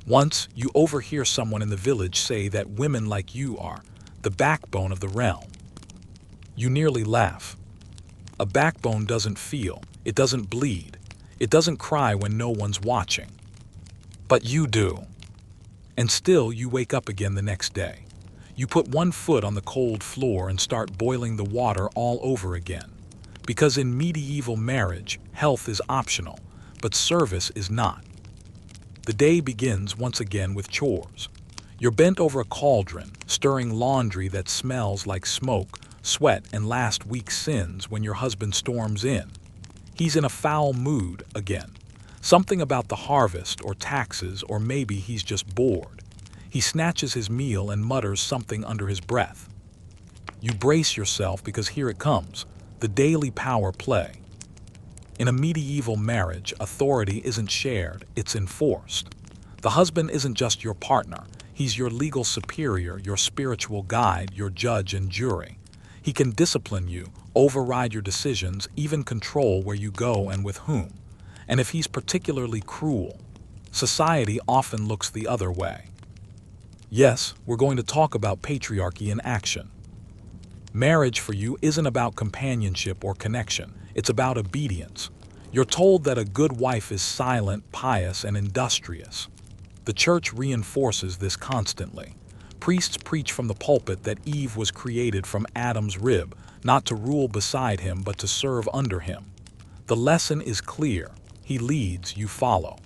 Speaker 1: Once, you overhear someone in the village say that women like you are the backbone of the realm. You nearly laugh. A backbone doesn't feel, it doesn't bleed, it doesn't cry when no one's watching. But you do. And still, you wake up again the next day. You put one foot on the cold floor and start boiling the water all over again. Because in medieval marriage, health is optional, but service is not. The day begins once again with chores. You're bent over a cauldron, stirring laundry that smells like smoke, sweat, and last week's sins when your husband storms in. He's in a foul mood again. Something about the harvest or taxes, or maybe he's just bored. He snatches his meal and mutters something under his breath. You brace yourself because here it comes, the daily power play. In a medieval marriage, authority isn't shared, it's enforced. The husband isn't just your partner, he's your legal superior, your spiritual guide, your judge and jury. He can discipline you, override your decisions, even control where you go and with whom. And if he's particularly cruel, society often looks the other way. Yes, we're going to talk about patriarchy in action. Marriage for you isn't about companionship or connection, it's about obedience. You're told that a good wife is silent, pious, and industrious. The church reinforces this constantly. Priests preach from the pulpit that Eve was created from Adam's rib, not to rule beside him but to serve under him. The lesson is clear. He leads, you follow.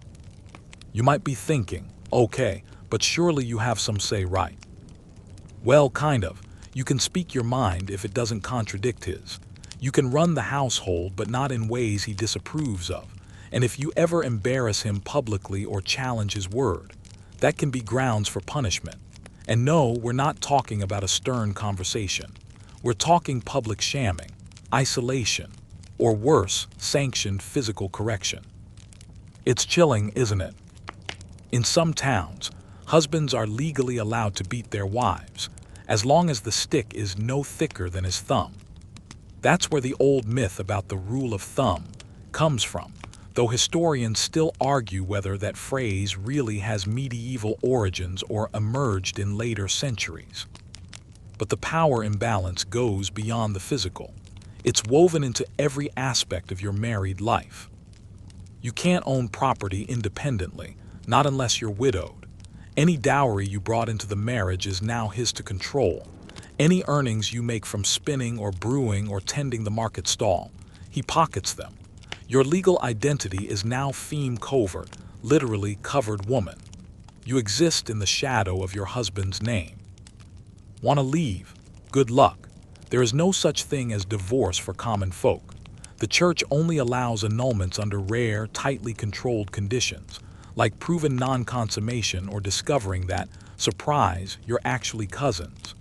Speaker 1: You might be thinking, okay, but surely you have some say, right? Well, kind of. You can speak your mind if it doesn't contradict his. You can run the household, but not in ways he disapproves of. And if you ever embarrass him publicly or challenge his word, that can be grounds for punishment. And no, we're not talking about a stern conversation. We're talking public shamming, isolation, or worse, sanctioned physical correction. It's chilling, isn't it? In some towns, husbands are legally allowed to beat their wives, as long as the stick is no thicker than his thumb. That's where the old myth about the rule of thumb comes from, though historians still argue whether that phrase really has medieval origins or emerged in later centuries. But the power imbalance goes beyond the physical. It's woven into every aspect of your married life. You can't own property independently, not unless you're widowed. Any dowry you brought into the marriage is now his to control. Any earnings you make from spinning or brewing or tending the market stall, he pockets them. Your legal identity is now feme covert, literally covered woman. You exist in the shadow of your husband's name. Want to leave? Good luck. There is no such thing as divorce for common folk. The church only allows annulments under rare, tightly controlled conditions, like proven non-consummation or discovering that, surprise, you're actually cousins.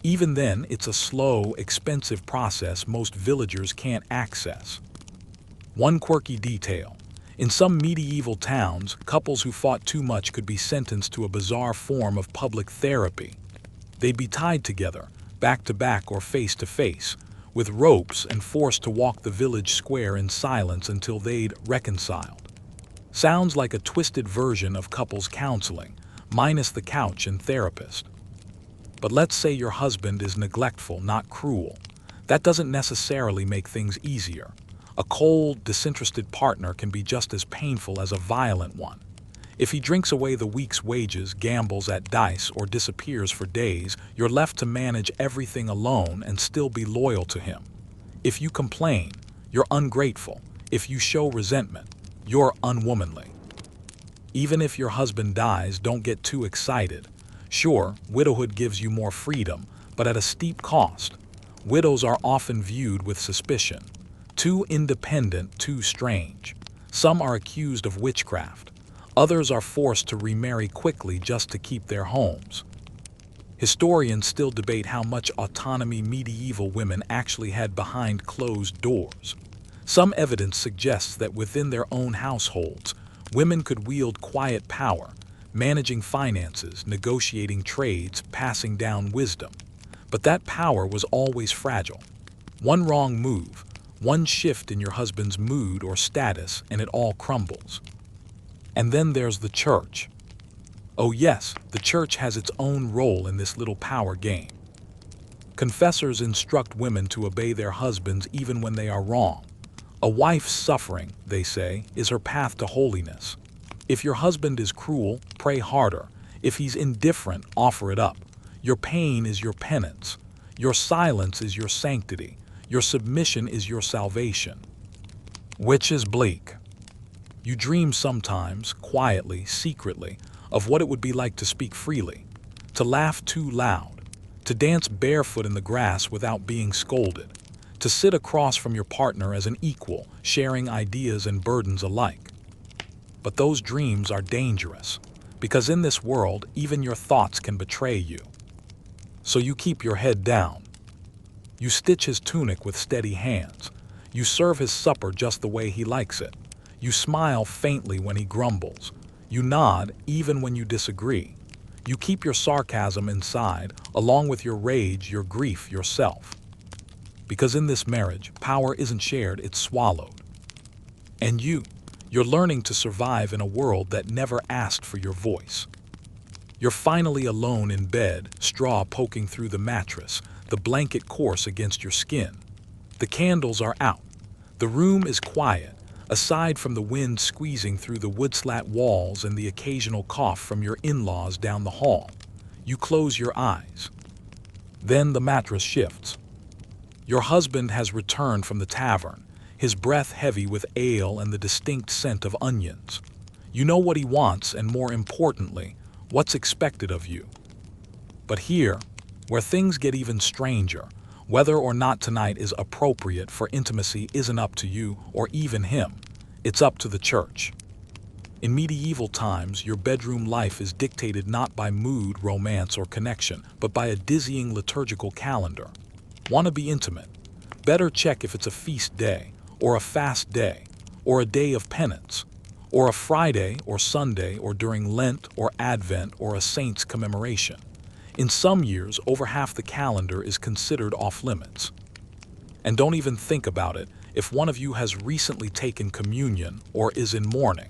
Speaker 1: Even then, it's a slow, expensive process most villagers can't access. One quirky detail. In some medieval towns, couples who fought too much could be sentenced to a bizarre form of public therapy. They'd be tied together, back to back or face to face, with ropes and forced to walk the village square in silence until they'd reconciled. Sounds like a twisted version of couples counseling, minus the couch and therapist. But let's say your husband is neglectful, not cruel. That doesn't necessarily make things easier. A cold, disinterested partner can be just as painful as a violent one. If he drinks away the week's wages, gambles at dice, or disappears for days, you're left to manage everything alone and still be loyal to him. If you complain, you're ungrateful. If you show resentment, you're unwomanly. Even if your husband dies, don't get too excited. Sure, widowhood gives you more freedom, but at a steep cost. Widows are often viewed with suspicion. Too independent, too strange. Some are accused of witchcraft. Others are forced to remarry quickly just to keep their homes. Historians still debate how much autonomy medieval women actually had behind closed doors. Some evidence suggests that within their own households, women could wield quiet power, managing finances, negotiating trades, passing down wisdom. But that power was always fragile. One wrong move, one shift in your husband's mood or status, and it all crumbles. And then there's the church. Oh yes, the church has its own role in this little power game. Confessors instruct women to obey their husbands even when they are wrong. A wife's suffering, they say, is her path to holiness. If your husband is cruel, pray harder. If he's indifferent, offer it up. Your pain is your penance. Your silence is your sanctity. Your submission is your salvation. Which is bleak. You dream sometimes, quietly, secretly, of what it would be like to speak freely, to laugh too loud, to dance barefoot in the grass without being scolded, to sit across from your partner as an equal, sharing ideas and burdens alike. But those dreams are dangerous, because in this world, even your thoughts can betray you. So you keep your head down. You stitch his tunic with steady hands. You serve his supper just the way he likes it. You smile faintly when he grumbles. You nod even when you disagree. You keep your sarcasm inside, along with your rage, your grief, yourself. Because in this marriage, power isn't shared, it's swallowed. And you're learning to survive in a world that never asked for your voice. You're finally alone in bed, straw poking through the mattress, the blanket coarse against your skin. The candles are out. The room is quiet, aside from the wind squeezing through the wood-slat walls and the occasional cough from your in-laws down the hall. You close your eyes. Then the mattress shifts. Your husband has returned from the tavern, his breath heavy with ale and the distinct scent of onions. You know what he wants and, more importantly, what's expected of you. But here, where things get even stranger, whether or not tonight is appropriate for intimacy isn't up to you or even him. It's up to the church. In medieval times, your bedroom life is dictated not by mood, romance, or connection, but by a dizzying liturgical calendar. Want to be intimate? Better check if it's a feast day, or a fast day, or a day of penance, or a Friday or Sunday, or during Lent or Advent or a saint's commemoration. In some years, over half the calendar is considered off limits. And don't even think about it if one of you has recently taken communion or is in mourning.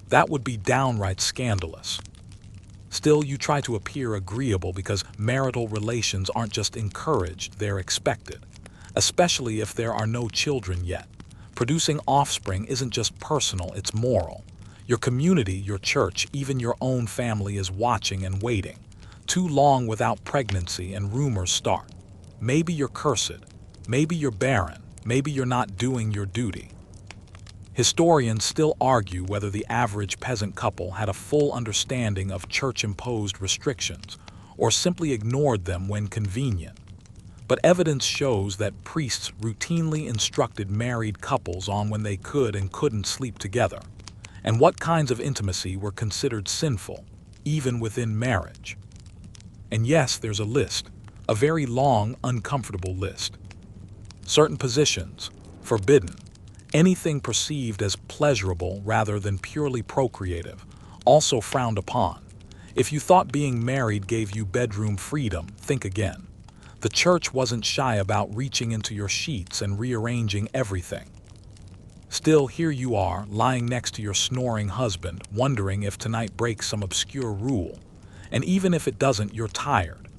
Speaker 1: That would be downright scandalous. Still, you try to appear agreeable because marital relations aren't just encouraged, they're expected, especially if there are no children yet. Producing offspring isn't just personal, it's moral. Your community, your church, even your own family is watching and waiting. Too long without pregnancy and rumors start. Maybe you're cursed, maybe you're barren, maybe you're not doing your duty. Historians still argue whether the average peasant couple had a full understanding of church-imposed restrictions or simply ignored them when convenient. But evidence shows that priests routinely instructed married couples on when they could and couldn't sleep together, and what kinds of intimacy were considered sinful, even within marriage. And yes, there's a list, a very long, uncomfortable list. Certain positions, forbidden. Anything perceived as pleasurable rather than purely procreative, also frowned upon. If you thought being married gave you bedroom freedom, think again. The church wasn't shy about reaching into your sheets and rearranging everything. Still, here you are, lying next to your snoring husband, wondering if tonight breaks some obscure rule. And even if it doesn't, you're tired.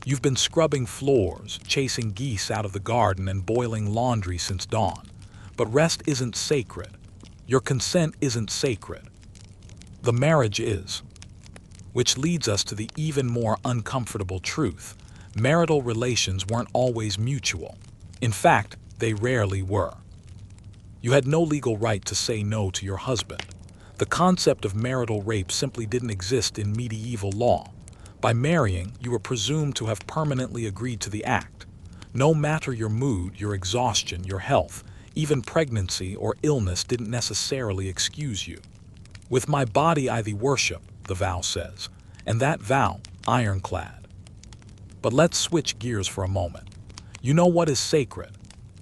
Speaker 1: You've been scrubbing floors, chasing geese out of the garden, and boiling laundry since dawn. But rest isn't sacred. Your consent isn't sacred. The marriage is. Which leads us to the even more uncomfortable truth. Marital relations weren't always mutual. In fact, they rarely were. You had no legal right to say no to your husband. The concept of marital rape simply didn't exist in medieval law. By marrying, you were presumed to have permanently agreed to the act. No matter your mood, your exhaustion, your health, even pregnancy or illness didn't necessarily excuse you. With my body I thee worship, the vow says, and that vow, ironclad. But let's switch gears for a moment. You know what is sacred?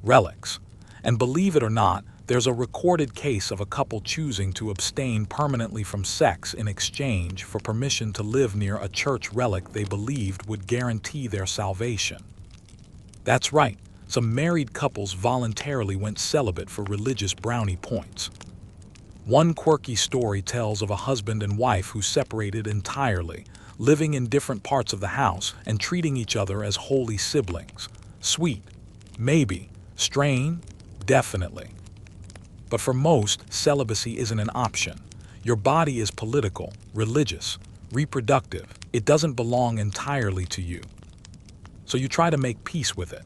Speaker 1: Relics. And believe it or not, There's a recorded case of a couple choosing to abstain permanently from sex in exchange for permission to live near a church relic they believed would guarantee their salvation. That's right, some married couples voluntarily went celibate for religious brownie points. One quirky story tells of a husband and wife who separated entirely, living in different parts of the house and treating each other as holy siblings. Sweet, maybe. Strain, definitely. But for most, celibacy isn't an option. Your body is political, religious, reproductive. It doesn't belong entirely to you. So you try to make peace with it.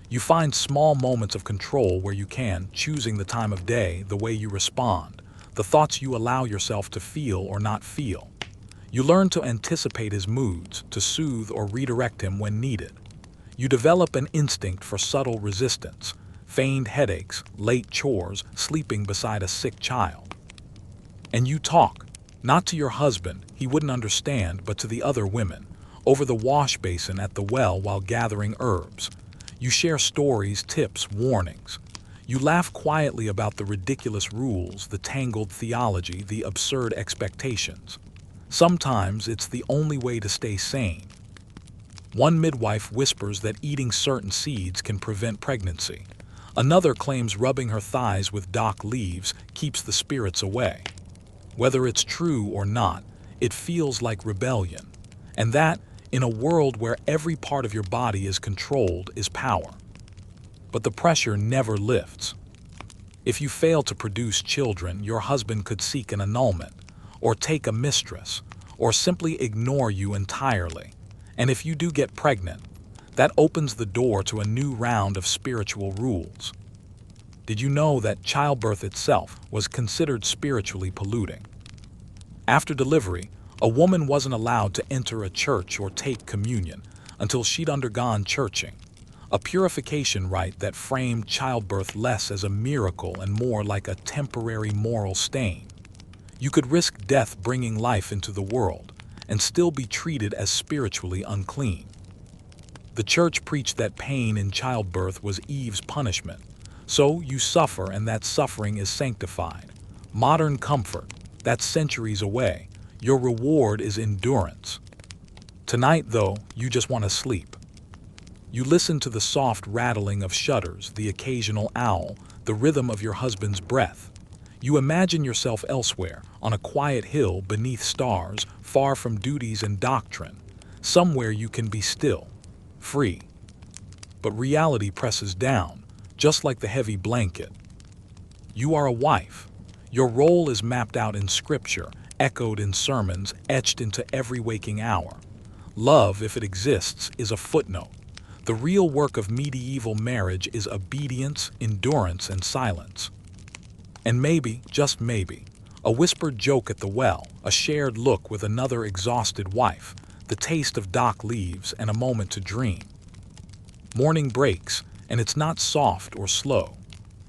Speaker 1: You find small moments of control where you can, choosing the time of day, the way you respond, the thoughts you allow yourself to feel or not feel. You learn to anticipate his moods, to soothe or redirect him when needed. You develop an instinct for subtle resistance, feigned headaches, late chores, sleeping beside a sick child. And you talk, not to your husband, he wouldn't understand, but to the other women, over the wash basin at the well while gathering herbs. You share stories, tips, warnings. You laugh quietly about the ridiculous rules, the tangled theology, the absurd expectations. Sometimes it's the only way to stay sane. One midwife whispers that eating certain seeds can prevent pregnancy. Another claims rubbing her thighs with dock leaves keeps the spirits away. Whether it's true or not, it feels like rebellion. And that, in a world where every part of your body is controlled, is power. But the pressure never lifts. If you fail to produce children, your husband could seek an annulment, or take a mistress, or simply ignore you entirely. And if you do get pregnant, that opens the door to a new round of spiritual rules. Did you know that childbirth itself was considered spiritually polluting? After delivery, a woman wasn't allowed to enter a church or take communion until she'd undergone churching, a purification rite that framed childbirth less as a miracle and more like a temporary moral stain. You could risk death bringing life into the world and still be treated as spiritually unclean. The church preached that pain in childbirth was Eve's punishment. So you suffer, and that suffering is sanctified. Modern comfort, that's centuries away. Your reward is endurance. Tonight, though, you just want to sleep. You listen to the soft rattling of shutters, the occasional owl, the rhythm of your husband's breath. You imagine yourself elsewhere, on a quiet hill beneath stars, far from duties and doctrine, somewhere you can be still, free. But reality presses down, just like the heavy blanket. You are a wife. Your role is mapped out in scripture, echoed in sermons, etched into every waking hour. Love, if it exists, is a footnote. The real work of medieval marriage is obedience, endurance, and silence. And maybe, just maybe, a whispered joke at the well, a shared look with another exhausted wife, the taste of dock leaves, and a moment to dream. Morning breaks, and it's not soft or slow.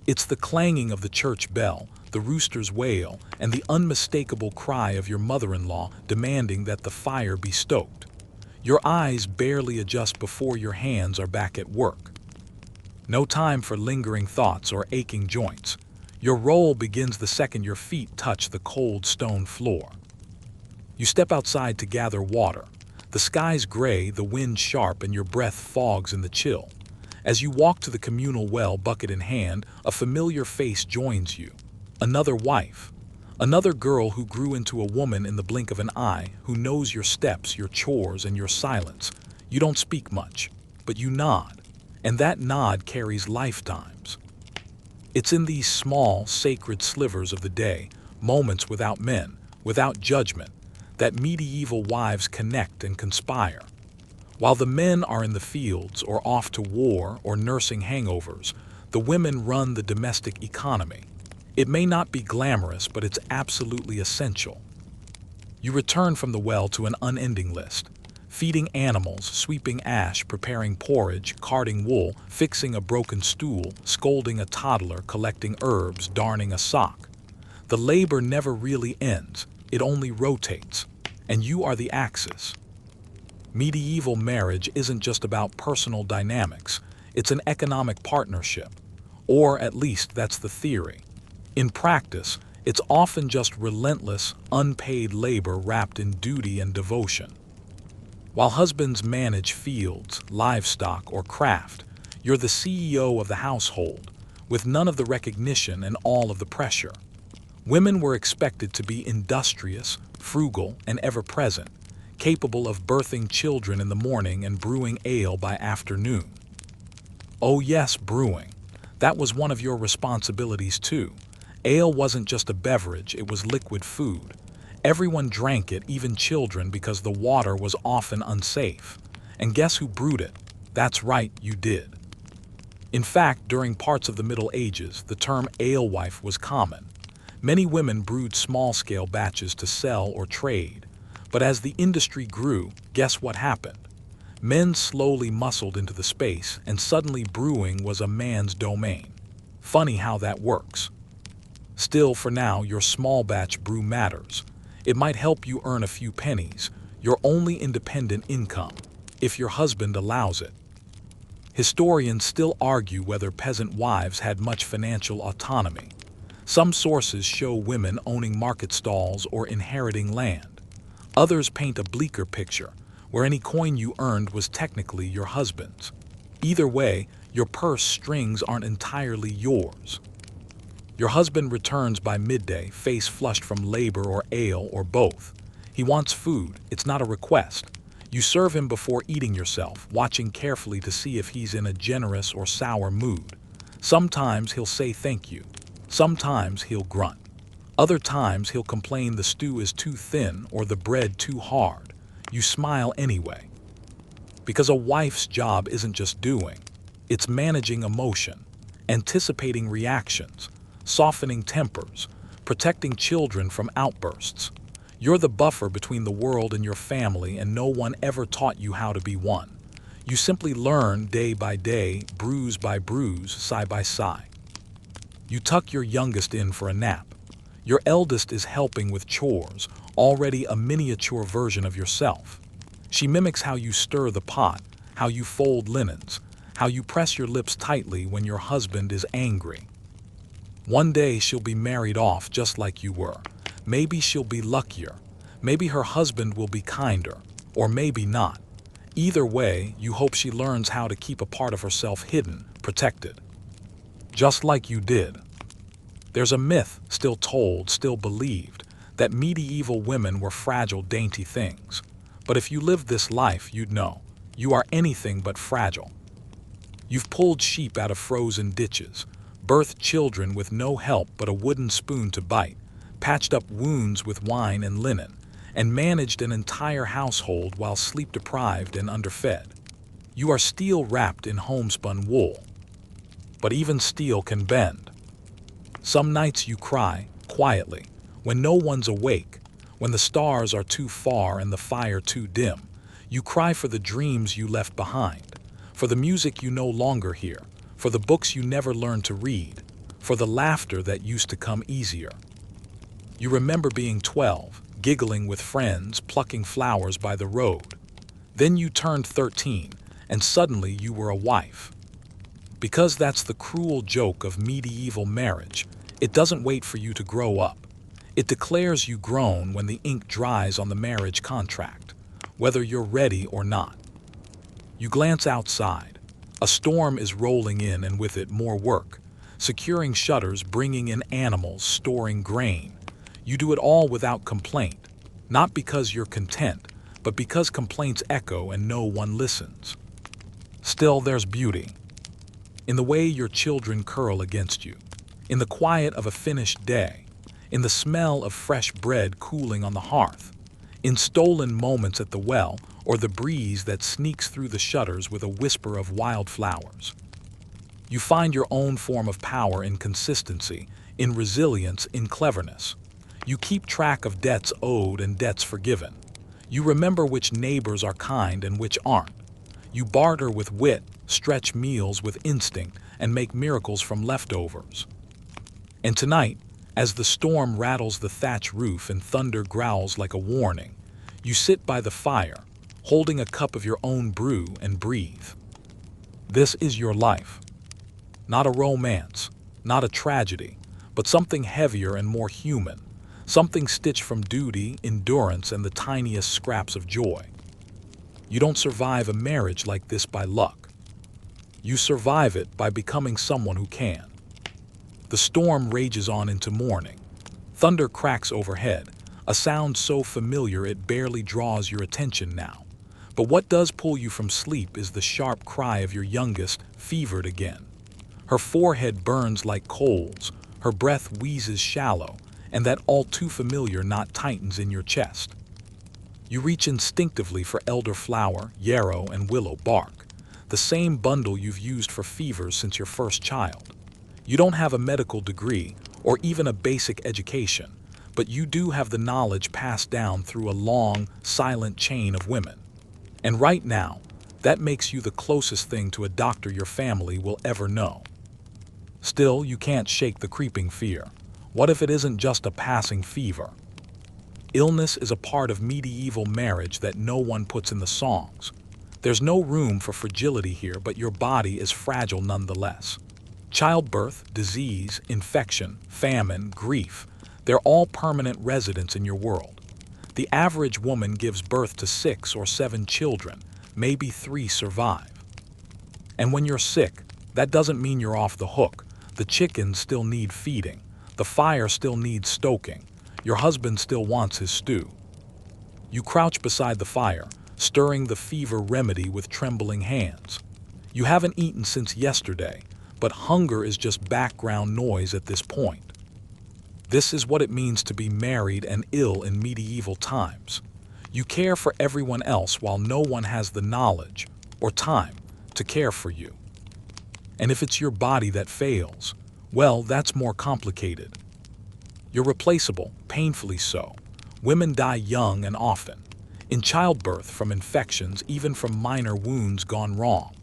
Speaker 1: It's the clanging of the church bell, the rooster's wail, and the unmistakable cry of your mother-in-law demanding that the fire be stoked. Your eyes barely adjust before your hands are back at work. No time for lingering thoughts or aching joints. Your role begins the second your feet touch the cold stone floor. You step outside to gather water. The sky's gray, the wind sharp, and your breath fogs in the chill. As you walk to the communal well, bucket in hand, a familiar face joins you. Another wife. Another girl who grew into a woman in the blink of an eye, who knows your steps, your chores, and your silence. You don't speak much, but you nod, and that nod carries lifetimes. It's in these small, sacred slivers of the day, moments without men, without judgment, that medieval wives connect and conspire. While the men are in the fields or off to war or nursing hangovers, the women run the domestic economy. It may not be glamorous, but it's absolutely essential. You return from the well to an unending list. Feeding animals, sweeping ash, preparing porridge, carding wool, fixing a broken stool, scolding a toddler, collecting herbs, darning a sock. The labor never really ends, it only rotates, and you are the axis. Medieval marriage isn't just about personal dynamics, it's an economic partnership. Or at least that's the theory. In practice, it's often just relentless, unpaid labor wrapped in duty and devotion. While husbands manage fields, livestock, or craft, you're the CEO of the household, with none of the recognition and all of the pressure. Women were expected to be industrious, frugal, and ever-present, capable of birthing children in the morning and brewing ale by afternoon. Oh yes, brewing. That was one of your responsibilities too. Ale wasn't just a beverage, it was liquid food. Everyone drank it, even children, because the water was often unsafe. And guess who brewed it? That's right, you did. In fact, during parts of the Middle Ages, the term alewife was common. Many women brewed small-scale batches to sell or trade. But as the industry grew, guess what happened? Men slowly muscled into the space, and suddenly brewing was a man's domain. Funny how that works. Still, for now, your small batch brew matters. It might help you earn a few pennies, your only independent income, if your husband allows it. Historians still argue whether peasant wives had much financial autonomy. Some sources show women owning market stalls or inheriting land. Others paint a bleaker picture, where any coin you earned was technically your husband's. Either way, your purse strings aren't entirely yours. Your husband returns by midday, face flushed from labor or ale or both. He wants food, it's not a request. You serve him before eating yourself, watching carefully to see if he's in a generous or sour mood. Sometimes he'll say thank you. Sometimes he'll grunt. Other times he'll complain the stew is too thin or the bread too hard. You smile anyway. Because a wife's job isn't just doing, it's managing emotion, anticipating reactions, softening tempers, protecting children from outbursts. You're the buffer between the world and your family, and no one ever taught you how to be one. You simply learn day by day, bruise by bruise, sigh by sigh. You tuck your youngest in for a nap. Your eldest is helping with chores, already a miniature version of yourself. She mimics how you stir the pot, how you fold linens, how you press your lips tightly when your husband is angry. One day she'll be married off just like you were. Maybe she'll be luckier. Maybe her husband will be kinder, or maybe not. Either way, you hope she learns how to keep a part of herself hidden, protected. Just like you did. There's a myth, still told, still believed, that medieval women were fragile, dainty things. But if you lived this life, you'd know. You are anything but fragile. You've pulled sheep out of frozen ditches, birthed children with no help but a wooden spoon to bite, patched up wounds with wine and linen, and managed an entire household while sleep-deprived and underfed. You are steel wrapped in homespun wool. But even steel can bend. Some nights you cry, quietly, when no one's awake, when the stars are too far and the fire too dim. You cry for the dreams you left behind, for the music you no longer hear, for the books you never learned to read, for the laughter that used to come easier. You remember being 12, giggling with friends, plucking flowers by the road. Then you turned 13, and suddenly you were a wife. Because that's the cruel joke of medieval marriage, it doesn't wait for you to grow up. It declares you grown when the ink dries on the marriage contract, whether you're ready or not. You glance outside. A storm is rolling in, and with it more work. Securing shutters, bringing in animals, storing grain. You do it all without complaint, not because you're content, but because complaints echo and no one listens. Still, there's beauty. In the way your children curl against you, in the quiet of a finished day, in the smell of fresh bread cooling on the hearth, in stolen moments at the well, or the breeze that sneaks through the shutters with a whisper of wildflowers. You find your own form of power in consistency, in resilience, in cleverness. You keep track of debts owed and debts forgiven. You remember which neighbors are kind and which aren't. You barter with wit, stretch meals with instinct, and make miracles from leftovers. And tonight, as the storm rattles the thatch roof and thunder growls like a warning, you sit by the fire, holding a cup of your own brew, and breathe. This is your life. Not a romance, not a tragedy, but something heavier and more human, something stitched from duty, endurance, and the tiniest scraps of joy. You don't survive a marriage like this by luck. You survive it by becoming someone who can. The storm rages on into morning. Thunder cracks overhead, a sound so familiar it barely draws your attention now. But what does pull you from sleep is the sharp cry of your youngest, fevered again. Her forehead burns like coals, her breath wheezes shallow, and that all too familiar knot tightens in your chest. You reach instinctively for elderflower, yarrow, and willow bark, the same bundle you've used for fevers since your first child. You don't have a medical degree or even a basic education, but you do have the knowledge passed down through a long, silent chain of women. And right now, that makes you the closest thing to a doctor your family will ever know. Still, you can't shake the creeping fear. What if it isn't just a passing fever? Illness is a part of medieval marriage that no one puts in the songs. There's no room for fragility here, but your body is fragile nonetheless. Childbirth, disease, infection, famine, grief, they're all permanent residents in your world. The average woman gives birth to 6 or 7 children, maybe 3 survive. And when you're sick, that doesn't mean you're off the hook. The chickens still need feeding. The fire still needs stoking. Your husband still wants his stew. You crouch beside the fire, stirring the fever remedy with trembling hands. You haven't eaten since yesterday, but hunger is just background noise at this point. This is what it means to be married and ill in medieval times. You care for everyone else while no one has the knowledge or time to care for you. And if it's your body that fails, well, that's more complicated. You're replaceable, painfully so. Women die young and often. In childbirth, from infections, even from minor wounds gone wrong.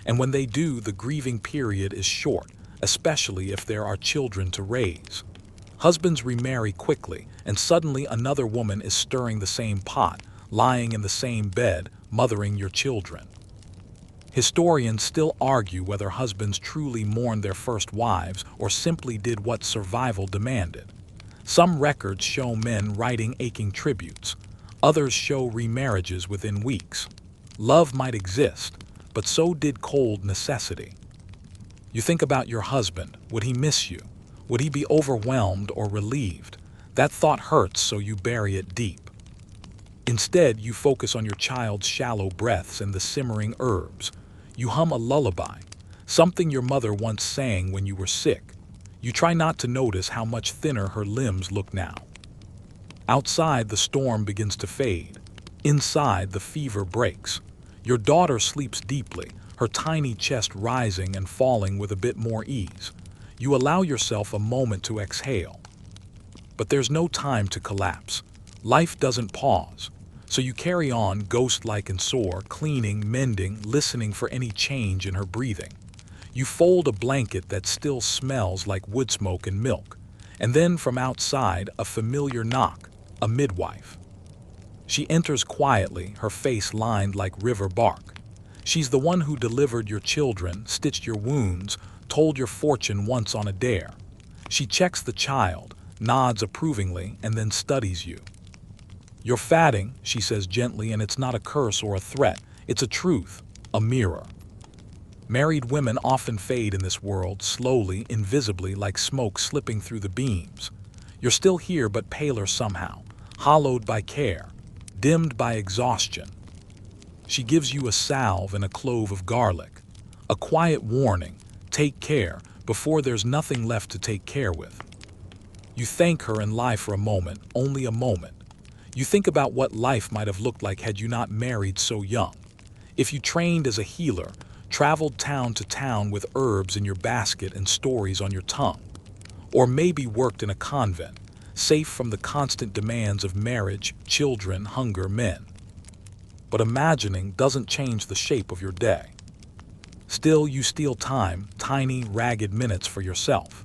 Speaker 1: And when they do, the grieving period is short, especially if there are children to raise. Husbands remarry quickly, and suddenly another woman is stirring the same pot, lying in the same bed, mothering your children. Historians still argue whether husbands truly mourned their first wives or simply did what survival demanded. Some records show men writing aching tributes. Others show remarriages within weeks. Love might exist, but so did cold necessity. You think about your husband. Would he miss you? Would he be overwhelmed or relieved? That thought hurts, so you bury it deep. Instead, you focus on your child's shallow breaths and the simmering herbs. You hum a lullaby, something your mother once sang when you were sick. You try not to notice how much thinner her limbs look now. Outside, the storm begins to fade. Inside, the fever breaks. Your daughter sleeps deeply, her tiny chest rising and falling with a bit more ease. You allow yourself a moment to exhale. But there's no time to collapse. Life doesn't pause. So you carry on, ghost-like and sore, cleaning, mending, listening for any change in her breathing. You fold a blanket that still smells like wood smoke and milk. And then from outside, a familiar knock, a midwife. She enters quietly, her face lined like river bark. She's the one who delivered your children, stitched your wounds, told your fortune once on a dare. She checks the child, nods approvingly, and then studies you. "You're fatting," she says gently, and it's not a curse or a threat. It's a truth, a mirror. Married women often fade in this world, slowly, invisibly, like smoke slipping through the beams. You're still here, but paler somehow, hollowed by care, dimmed by exhaustion. She gives you a salve and a clove of garlic, a quiet warning, take care, before there's nothing left to take care with. You thank her and lie for a moment, only a moment. You think about what life might have looked like had you not married so young. If you trained as a healer, traveled town to town with herbs in your basket and stories on your tongue. Or maybe worked in a convent, safe from the constant demands of marriage, children, hunger, men. But imagining doesn't change the shape of your day. Still, you steal time, tiny, ragged minutes for yourself.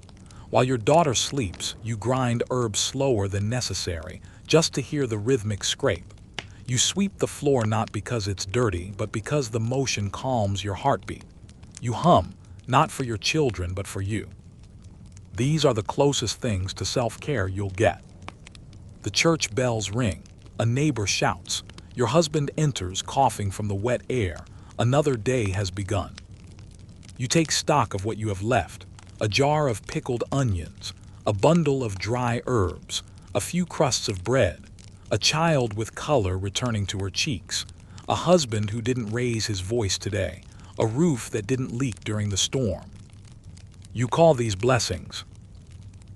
Speaker 1: While your daughter sleeps, you grind herbs slower than necessary, just to hear the rhythmic scrape. You sweep the floor not because it's dirty, but because the motion calms your heartbeat. You hum, not for your children, but for you. These are the closest things to self-care you'll get. The church bells ring. A neighbor shouts. Your husband enters, coughing from the wet air. Another day has begun. You take stock of what you have left. A jar of pickled onions, a bundle of dry herbs, a few crusts of bread, a child with color returning to her cheeks, a husband who didn't raise his voice today, a roof that didn't leak during the storm. You call these blessings.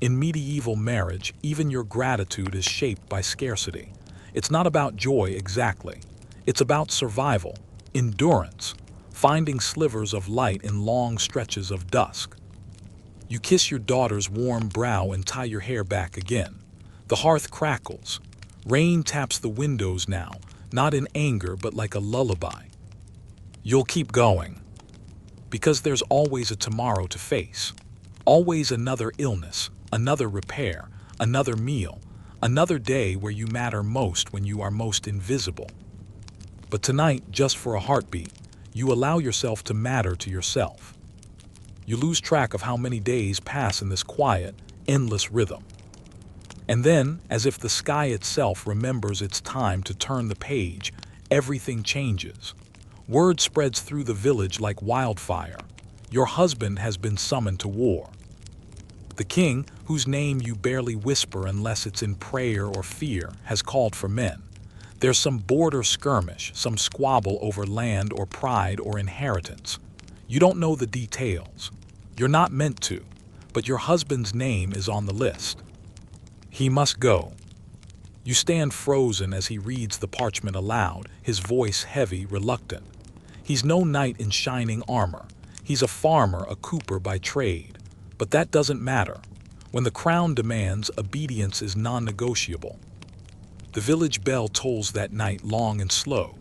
Speaker 1: In medieval marriage, even your gratitude is shaped by scarcity. It's not about joy exactly. It's about survival, endurance, finding slivers of light in long stretches of dusk. You kiss your daughter's warm brow and tie your hair back again. The hearth crackles. Rain taps the windows now, not in anger but like a lullaby. You'll keep going. Because there's always a tomorrow to face. Always another illness, another repair, another meal, another day where you matter most when you are most invisible. But tonight, just for a heartbeat, you allow yourself to matter to yourself. You lose track of how many days pass in this quiet, endless rhythm. And then, as if the sky itself remembers it's time to turn the page, everything changes. Word spreads through the village like wildfire. Your husband has been summoned to war. The king, whose name you barely whisper unless it's in prayer or fear, has called for men. There's some border skirmish, some squabble over land or pride or inheritance. You don't know the details. You're not meant to, but your husband's name is on the list. He must go. You stand frozen as he reads the parchment aloud, his voice heavy, reluctant. He's no knight in shining armor. He's a farmer, a cooper by trade. But that doesn't matter. When the crown demands, obedience is non-negotiable. The village bell tolls that night long and slow.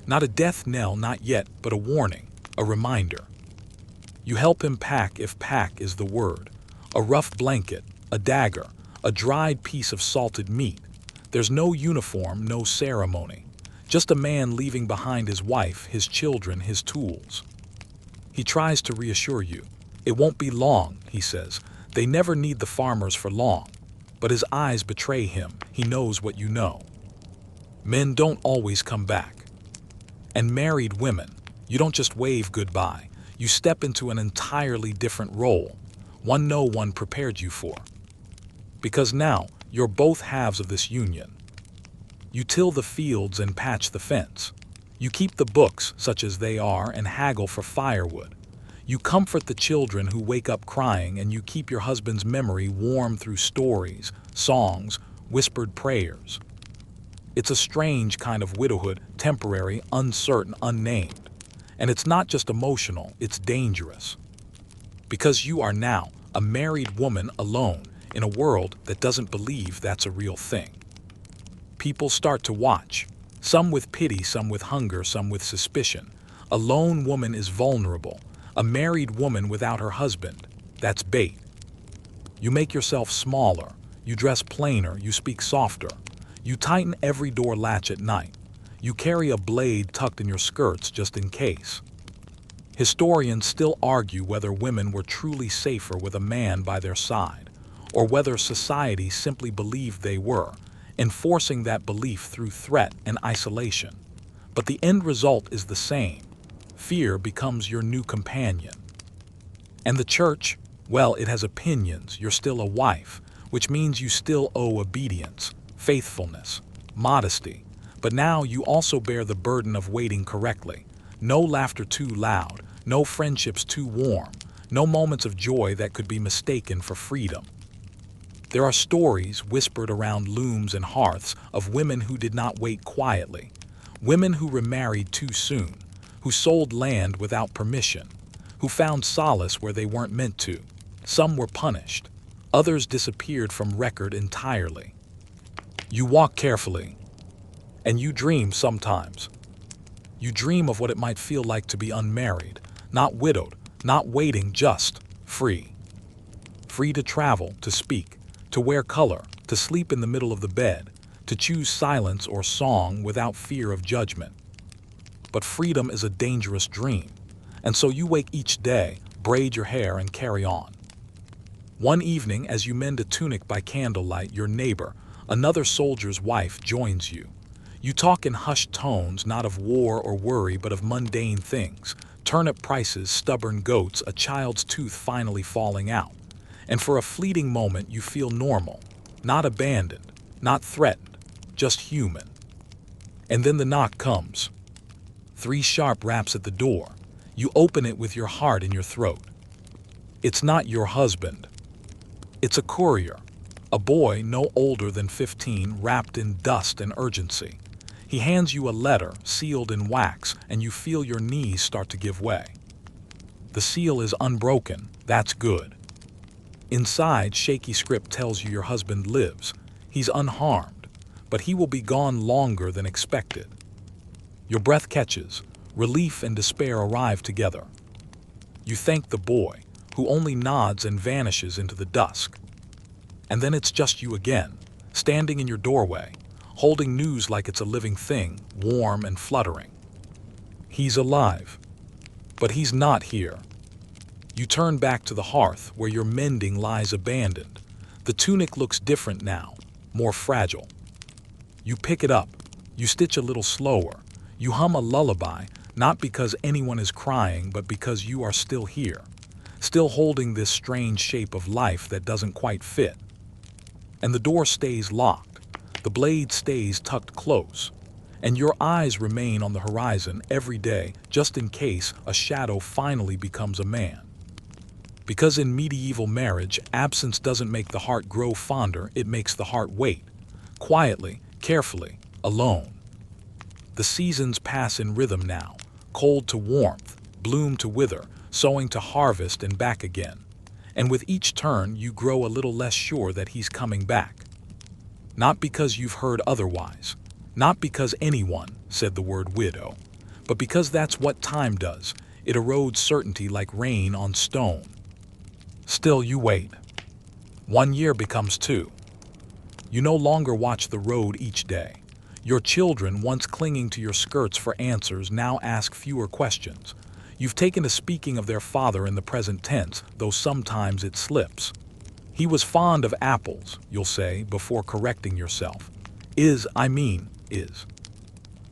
Speaker 1: Not a death knell, not yet, but a warning, a reminder. You help him pack, if pack is the word. A rough blanket, a dagger, a dried piece of salted meat. There's no uniform, no ceremony. Just a man leaving behind his wife, his children, his tools. He tries to reassure you. It won't be long, he says. They never need the farmers for long. But his eyes betray him. He knows what you know. Men don't always come back. And married women, you don't just wave goodbye. You step into an entirely different role, one no one prepared you for. Because now, you're both halves of this union. You till the fields and patch the fence. You keep the books, such as they are, and haggle for firewood. You comfort the children who wake up crying, and you keep your husband's memory warm through stories, songs, whispered prayers. It's a strange kind of widowhood, temporary, uncertain, unnamed. And it's not just emotional, it's dangerous. Because you are now a married woman alone in a world that doesn't believe that's a real thing. People start to watch, some with pity, some with hunger, some with suspicion. A lone woman is vulnerable. A married woman without her husband, that's bait. You make yourself smaller, you dress plainer, you speak softer. You tighten every door latch at night. You carry a blade tucked in your skirts just in case. Historians still argue whether women were truly safer with a man by their side, or whether society simply believed they were, enforcing that belief through threat and isolation. But the end result is the same. Fear becomes your new companion. And the church, well, it has opinions. You're still a wife, which means you still owe obedience, faithfulness, modesty. But now you also bear the burden of waiting correctly. No laughter too loud, no friendships too warm, no moments of joy that could be mistaken for freedom. There are stories whispered around looms and hearths of women who did not wait quietly, women who remarried too soon, who sold land without permission, who found solace where they weren't meant to. Some were punished, others disappeared from record entirely. You walk carefully, and you dream sometimes. You dream of what it might feel like to be unmarried, not widowed, not waiting, just free. Free to travel, to speak, to wear color, to sleep in the middle of the bed, to choose silence or song without fear of judgment. But freedom is a dangerous dream, and so you wake each day, braid your hair, and carry on. One evening, as you mend a tunic by candlelight, your neighbor, another soldier's wife, joins you. You talk in hushed tones, not of war or worry, but of mundane things: turnip prices, stubborn goats, a child's tooth finally falling out. And for a fleeting moment you feel normal, not abandoned, not threatened, just human. And then the knock comes. 3 sharp raps at the door. You open it with your heart in your throat. It's not your husband. It's a courier, a boy no older than 15, wrapped in dust and urgency. He hands you a letter, sealed in wax, and you feel your knees start to give way. The seal is unbroken. That's good. Inside, shaky script tells you your husband lives. He's unharmed, but he will be gone longer than expected. Your breath catches. Relief and despair arrive together. You thank the boy, who only nods and vanishes into the dusk. And then it's just you again, standing in your doorway, holding news like it's a living thing, warm and fluttering. He's alive, but he's not here. You turn back to the hearth where your mending lies abandoned. The tunic looks different now, more fragile. You pick it up. You stitch a little slower. You hum a lullaby, not because anyone is crying, but because you are still here, still holding this strange shape of life that doesn't quite fit. And the door stays locked. The blade stays tucked close. And your eyes remain on the horizon every day, just in case a shadow finally becomes a man. Because in medieval marriage, absence doesn't make the heart grow fonder, it makes the heart wait, quietly, carefully, alone. The seasons pass in rhythm now, cold to warmth, bloom to wither, sowing to harvest and back again. And with each turn, you grow a little less sure that he's coming back. Not because you've heard otherwise, not because anyone said the word widow, but because that's what time does. It erodes certainty like rain on stone. Still you wait. 1 year becomes 2. You no longer watch the road each day. Your children, once clinging to your skirts for answers, now ask fewer questions. You've taken to speaking of their father in the present tense, though sometimes it slips. He was fond of apples, you'll say, before correcting yourself. Is.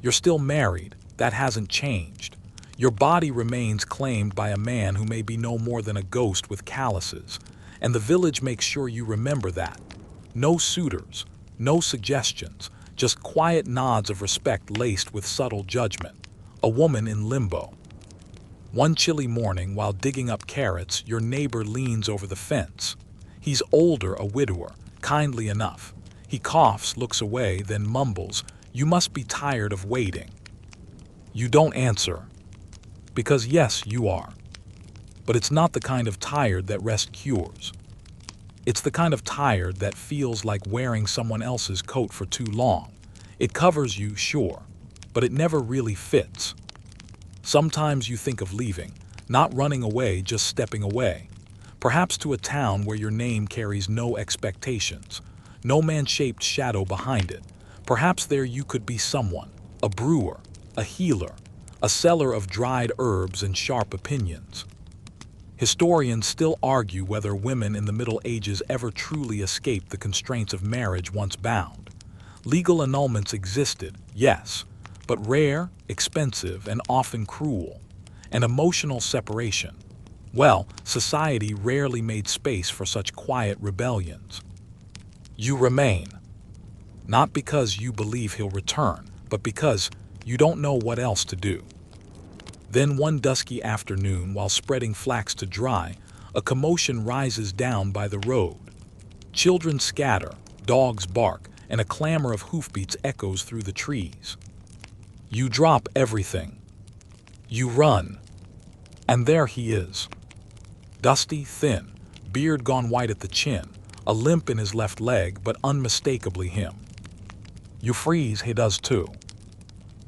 Speaker 1: You're still married. That hasn't changed. Your body remains claimed by a man who may be no more than a ghost with calluses, and the village makes sure you remember that. No suitors, no suggestions, just quiet nods of respect laced with subtle judgment. A woman in limbo. One chilly morning, while digging up carrots, your neighbor leans over the fence. He's older, a widower, kindly enough. He coughs, looks away, then mumbles, "You must be tired of waiting." You don't answer. Because yes, you are. But it's not the kind of tired that rest cures. It's the kind of tired that feels like wearing someone else's coat for too long. It covers you, sure, but it never really fits. Sometimes you think of leaving, not running away, just stepping away. Perhaps to a town where your name carries no expectations, no man-shaped shadow behind it. Perhaps there you could be someone, a brewer, a healer, a seller of dried herbs and sharp opinions. Historians still argue whether women in the Middle Ages ever truly escaped the constraints of marriage once bound. Legal annulments existed, yes, but rare, expensive, and often cruel. And emotional separation. Well, society rarely made space for such quiet rebellions. You remain. Not because you believe he'll return, but because you don't know what else to do. Then one dusky afternoon, while spreading flax to dry, a commotion rises down by the road. Children scatter, dogs bark, and a clamor of hoofbeats echoes through the trees. You drop everything. You run. And there he is. Dusty, thin, beard gone white at the chin, a limp in his left leg, but unmistakably him. You freeze, he does too.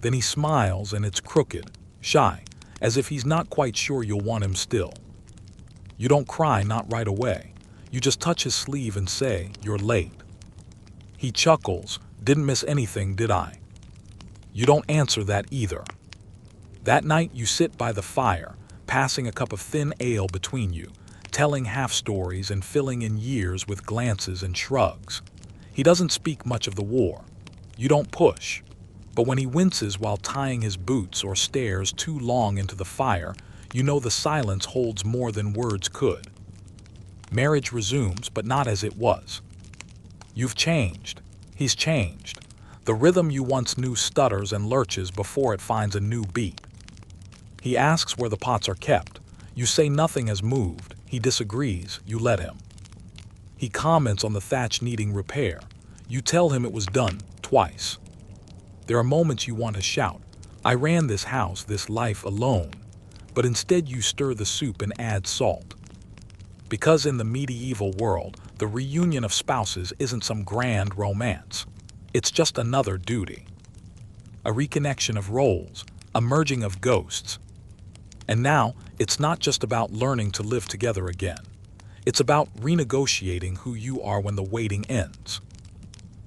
Speaker 1: Then he smiles, and it's crooked, shy, as if he's not quite sure you'll want him still. You don't cry, not right away. You just touch his sleeve and say, "You're late." He chuckles, "Didn't miss anything, did I?" You don't answer that either. That night you sit by the fire, passing a cup of thin ale between you, telling half-stories and filling in years with glances and shrugs. He doesn't speak much of the war. You don't push. But when he winces while tying his boots or stares too long into the fire, you know the silence holds more than words could. Marriage resumes, but not as it was. You've changed. He's changed. The rhythm you once knew stutters and lurches before it finds a new beat. He asks where the pots are kept. You say nothing has moved. He disagrees. You let him. He comments on the thatch needing repair. You tell him it was done twice. There are moments you want to shout, "I ran this house, this life alone," but instead you stir the soup and add salt. Because in the medieval world, the reunion of spouses isn't some grand romance. It's just another duty. A reconnection of roles, a merging of ghosts. And now, it's not just about learning to live together again. It's about renegotiating who you are when the waiting ends.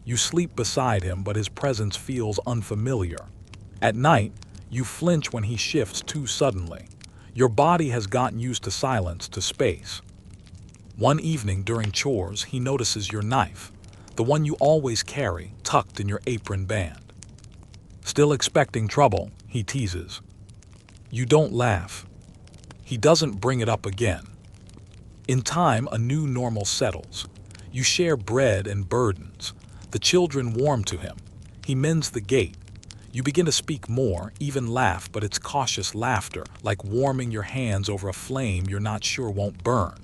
Speaker 1: You sleep beside him, but his presence feels unfamiliar. At night, you flinch when he shifts too suddenly. Your body has gotten used to silence, to space. One evening during chores, he notices your knife, the one you always carry, tucked in your apron band. "Still expecting trouble?" he teases. You don't laugh. He doesn't bring it up again. In time, a new normal settles. You share bread and burdens. The children warm to him. He mends the gate. You begin to speak more, even laugh, but it's cautious laughter, like warming your hands over a flame you're not sure won't burn.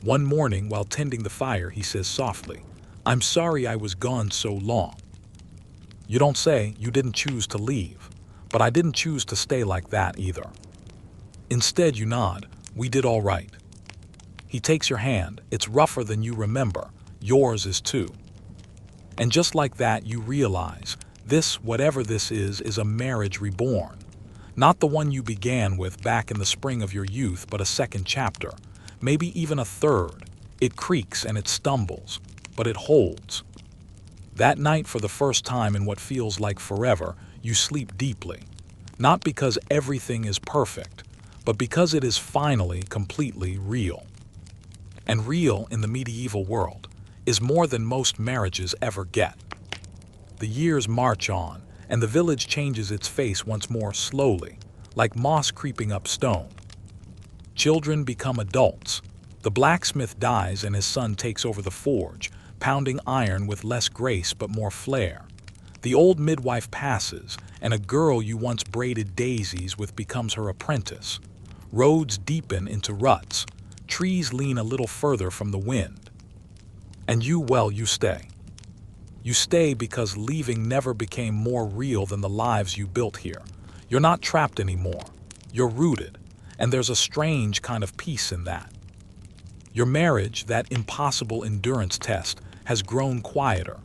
Speaker 1: One morning, while tending the fire, he says softly, "I'm sorry I was gone so long." You don't say, "You didn't choose to leave," but I didn't choose to stay like that either. Instead, you nod, "We did all right." He takes your hand. It's rougher than you remember. Yours is too. And just like that, you realize this, whatever this is a marriage reborn. Not the one you began with back in the spring of your youth, but a second chapter, maybe even a third. It creaks and it stumbles, but it holds. That night, for the first time in what feels like forever, you sleep deeply. Not because everything is perfect, but because it is finally completely real. And real in the medieval world is more than most marriages ever get. The years march on, and the village changes its face once more slowly, like moss creeping up stone. Children become adults. The blacksmith dies and his son takes over the forge, pounding iron with less grace but more flair. The old midwife passes, and a girl you once braided daisies with becomes her apprentice. Roads deepen into ruts. Trees lean a little further from the wind. And you stay. You stay because leaving never became more real than the lives you built here. You're not trapped anymore. You're rooted, and there's a strange kind of peace in that. Your marriage, that impossible endurance test, has grown quieter.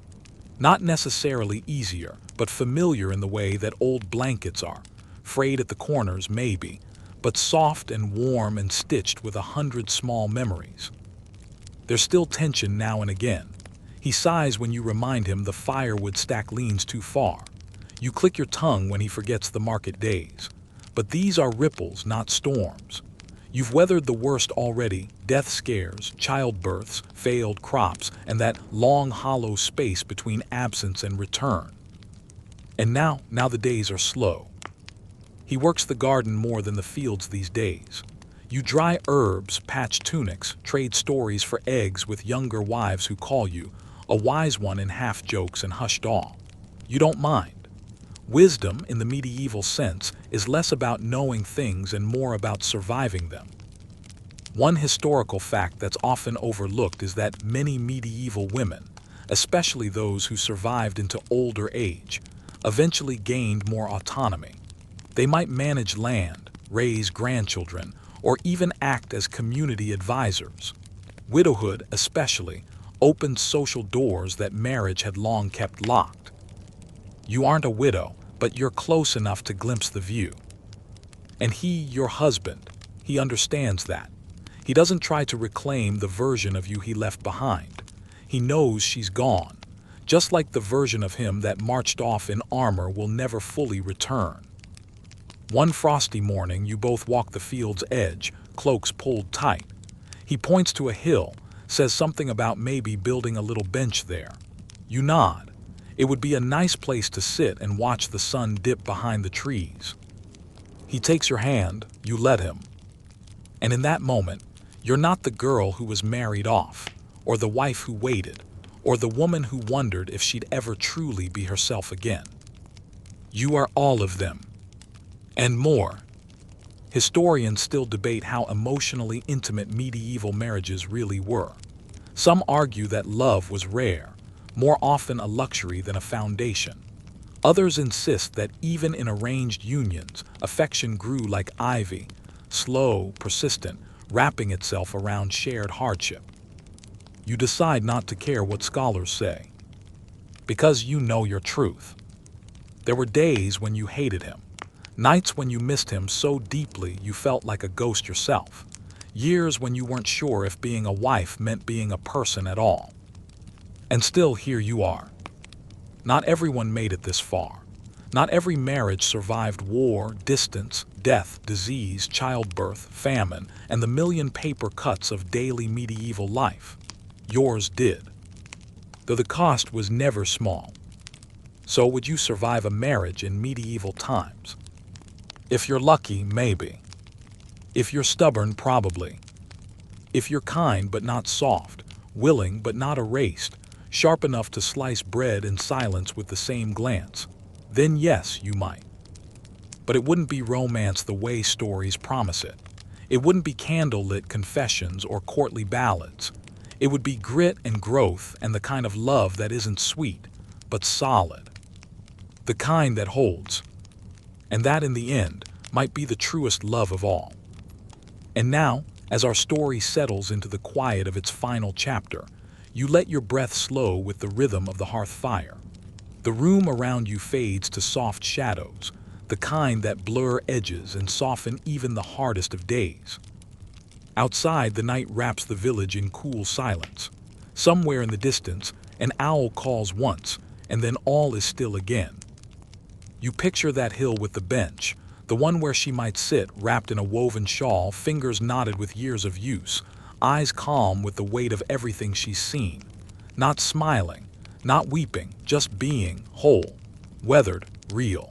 Speaker 1: Not necessarily easier, but familiar in the way that old blankets are. Frayed at the corners, maybe, but soft and warm and stitched with 100 small memories. There's still tension now and again. He sighs when you remind him the firewood stack leans too far. You click your tongue when he forgets the market days. But these are ripples, not storms. You've weathered the worst already: death scares, childbirths, failed crops, and that long hollow space between absence and return. And now the days are slow. He works the garden more than the fields these days. You dry herbs, patch tunics, trade stories for eggs with younger wives who call you, a wise one in half jokes and hushed awe. You don't mind. Wisdom, in the medieval sense, is less about knowing things and more about surviving them. One historical fact that's often overlooked is that many medieval women, especially those who survived into older age, eventually gained more autonomy. They might manage land, raise grandchildren, or even act as community advisors. Widowhood, especially, opened social doors that marriage had long kept locked. You aren't a widow, but you're close enough to glimpse the view. And he, your husband, he understands that. He doesn't try to reclaim the version of you he left behind. He knows she's gone, just like the version of him that marched off in armor will never fully return. One frosty morning, you both walk the field's edge, cloaks pulled tight. He points to a hill, says something about maybe building a little bench there. You nod. It would be a nice place to sit and watch the sun dip behind the trees. He takes your hand, you let him. And in that moment, you're not the girl who was married off, or the wife who waited, or the woman who wondered if she'd ever truly be herself again. You are all of them. And more. Historians still debate how emotionally intimate medieval marriages really were. Some argue that love was rare, more often a luxury than a foundation. Others insist that even in arranged unions, affection grew like ivy, slow, persistent, wrapping itself around shared hardship. You decide not to care what scholars say, because you know your truth. There were days when you hated him, nights when you missed him so deeply you felt like a ghost yourself, years when you weren't sure if being a wife meant being a person at all. And still here you are. Not everyone made it this far. Not every marriage survived war, distance, death, disease, childbirth, famine, and the million paper cuts of daily medieval life. Yours did. Though the cost was never small. So would you survive a marriage in medieval times? If you're lucky, maybe. If you're stubborn, probably. If you're kind but not soft, willing but not erased, sharp enough to slice bread in silence with the same glance, then yes, you might. But it wouldn't be romance the way stories promise it. It wouldn't be candlelit confessions or courtly ballads. It would be grit and growth and the kind of love that isn't sweet, but solid. The kind that holds. And that, in the end, might be the truest love of all. And now, as our story settles into the quiet of its final chapter, you let your breath slow with the rhythm of the hearth fire. The room around you fades to soft shadows, the kind that blur edges and soften even the hardest of days. Outside, the night wraps the village in cool silence. Somewhere in the distance, an owl calls once, and then all is still again. You picture that hill with the bench, the one where she might sit wrapped in a woven shawl, fingers knotted with years of use, eyes calm with the weight of everything she's seen. Not smiling, not weeping, just being whole, weathered, real.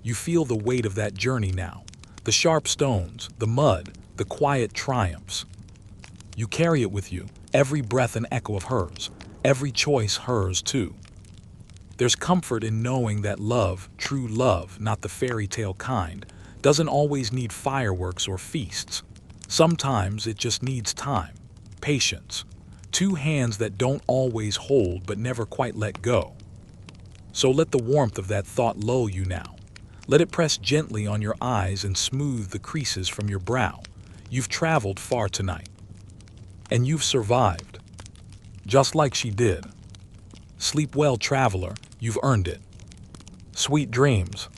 Speaker 1: You feel the weight of that journey now, the sharp stones, the mud, the quiet triumphs. You carry it with you, every breath an echo of hers, every choice hers too. There's comfort in knowing that love, true love, not the fairy tale kind, doesn't always need fireworks or feasts. Sometimes it just needs time, patience, two hands that don't always hold but never quite let go. So let the warmth of that thought lull you now. Let it press gently on your eyes and smooth the creases from your brow. You've traveled far tonight. And you've survived. Just like she did. Sleep well, traveler, you've earned it. Sweet dreams.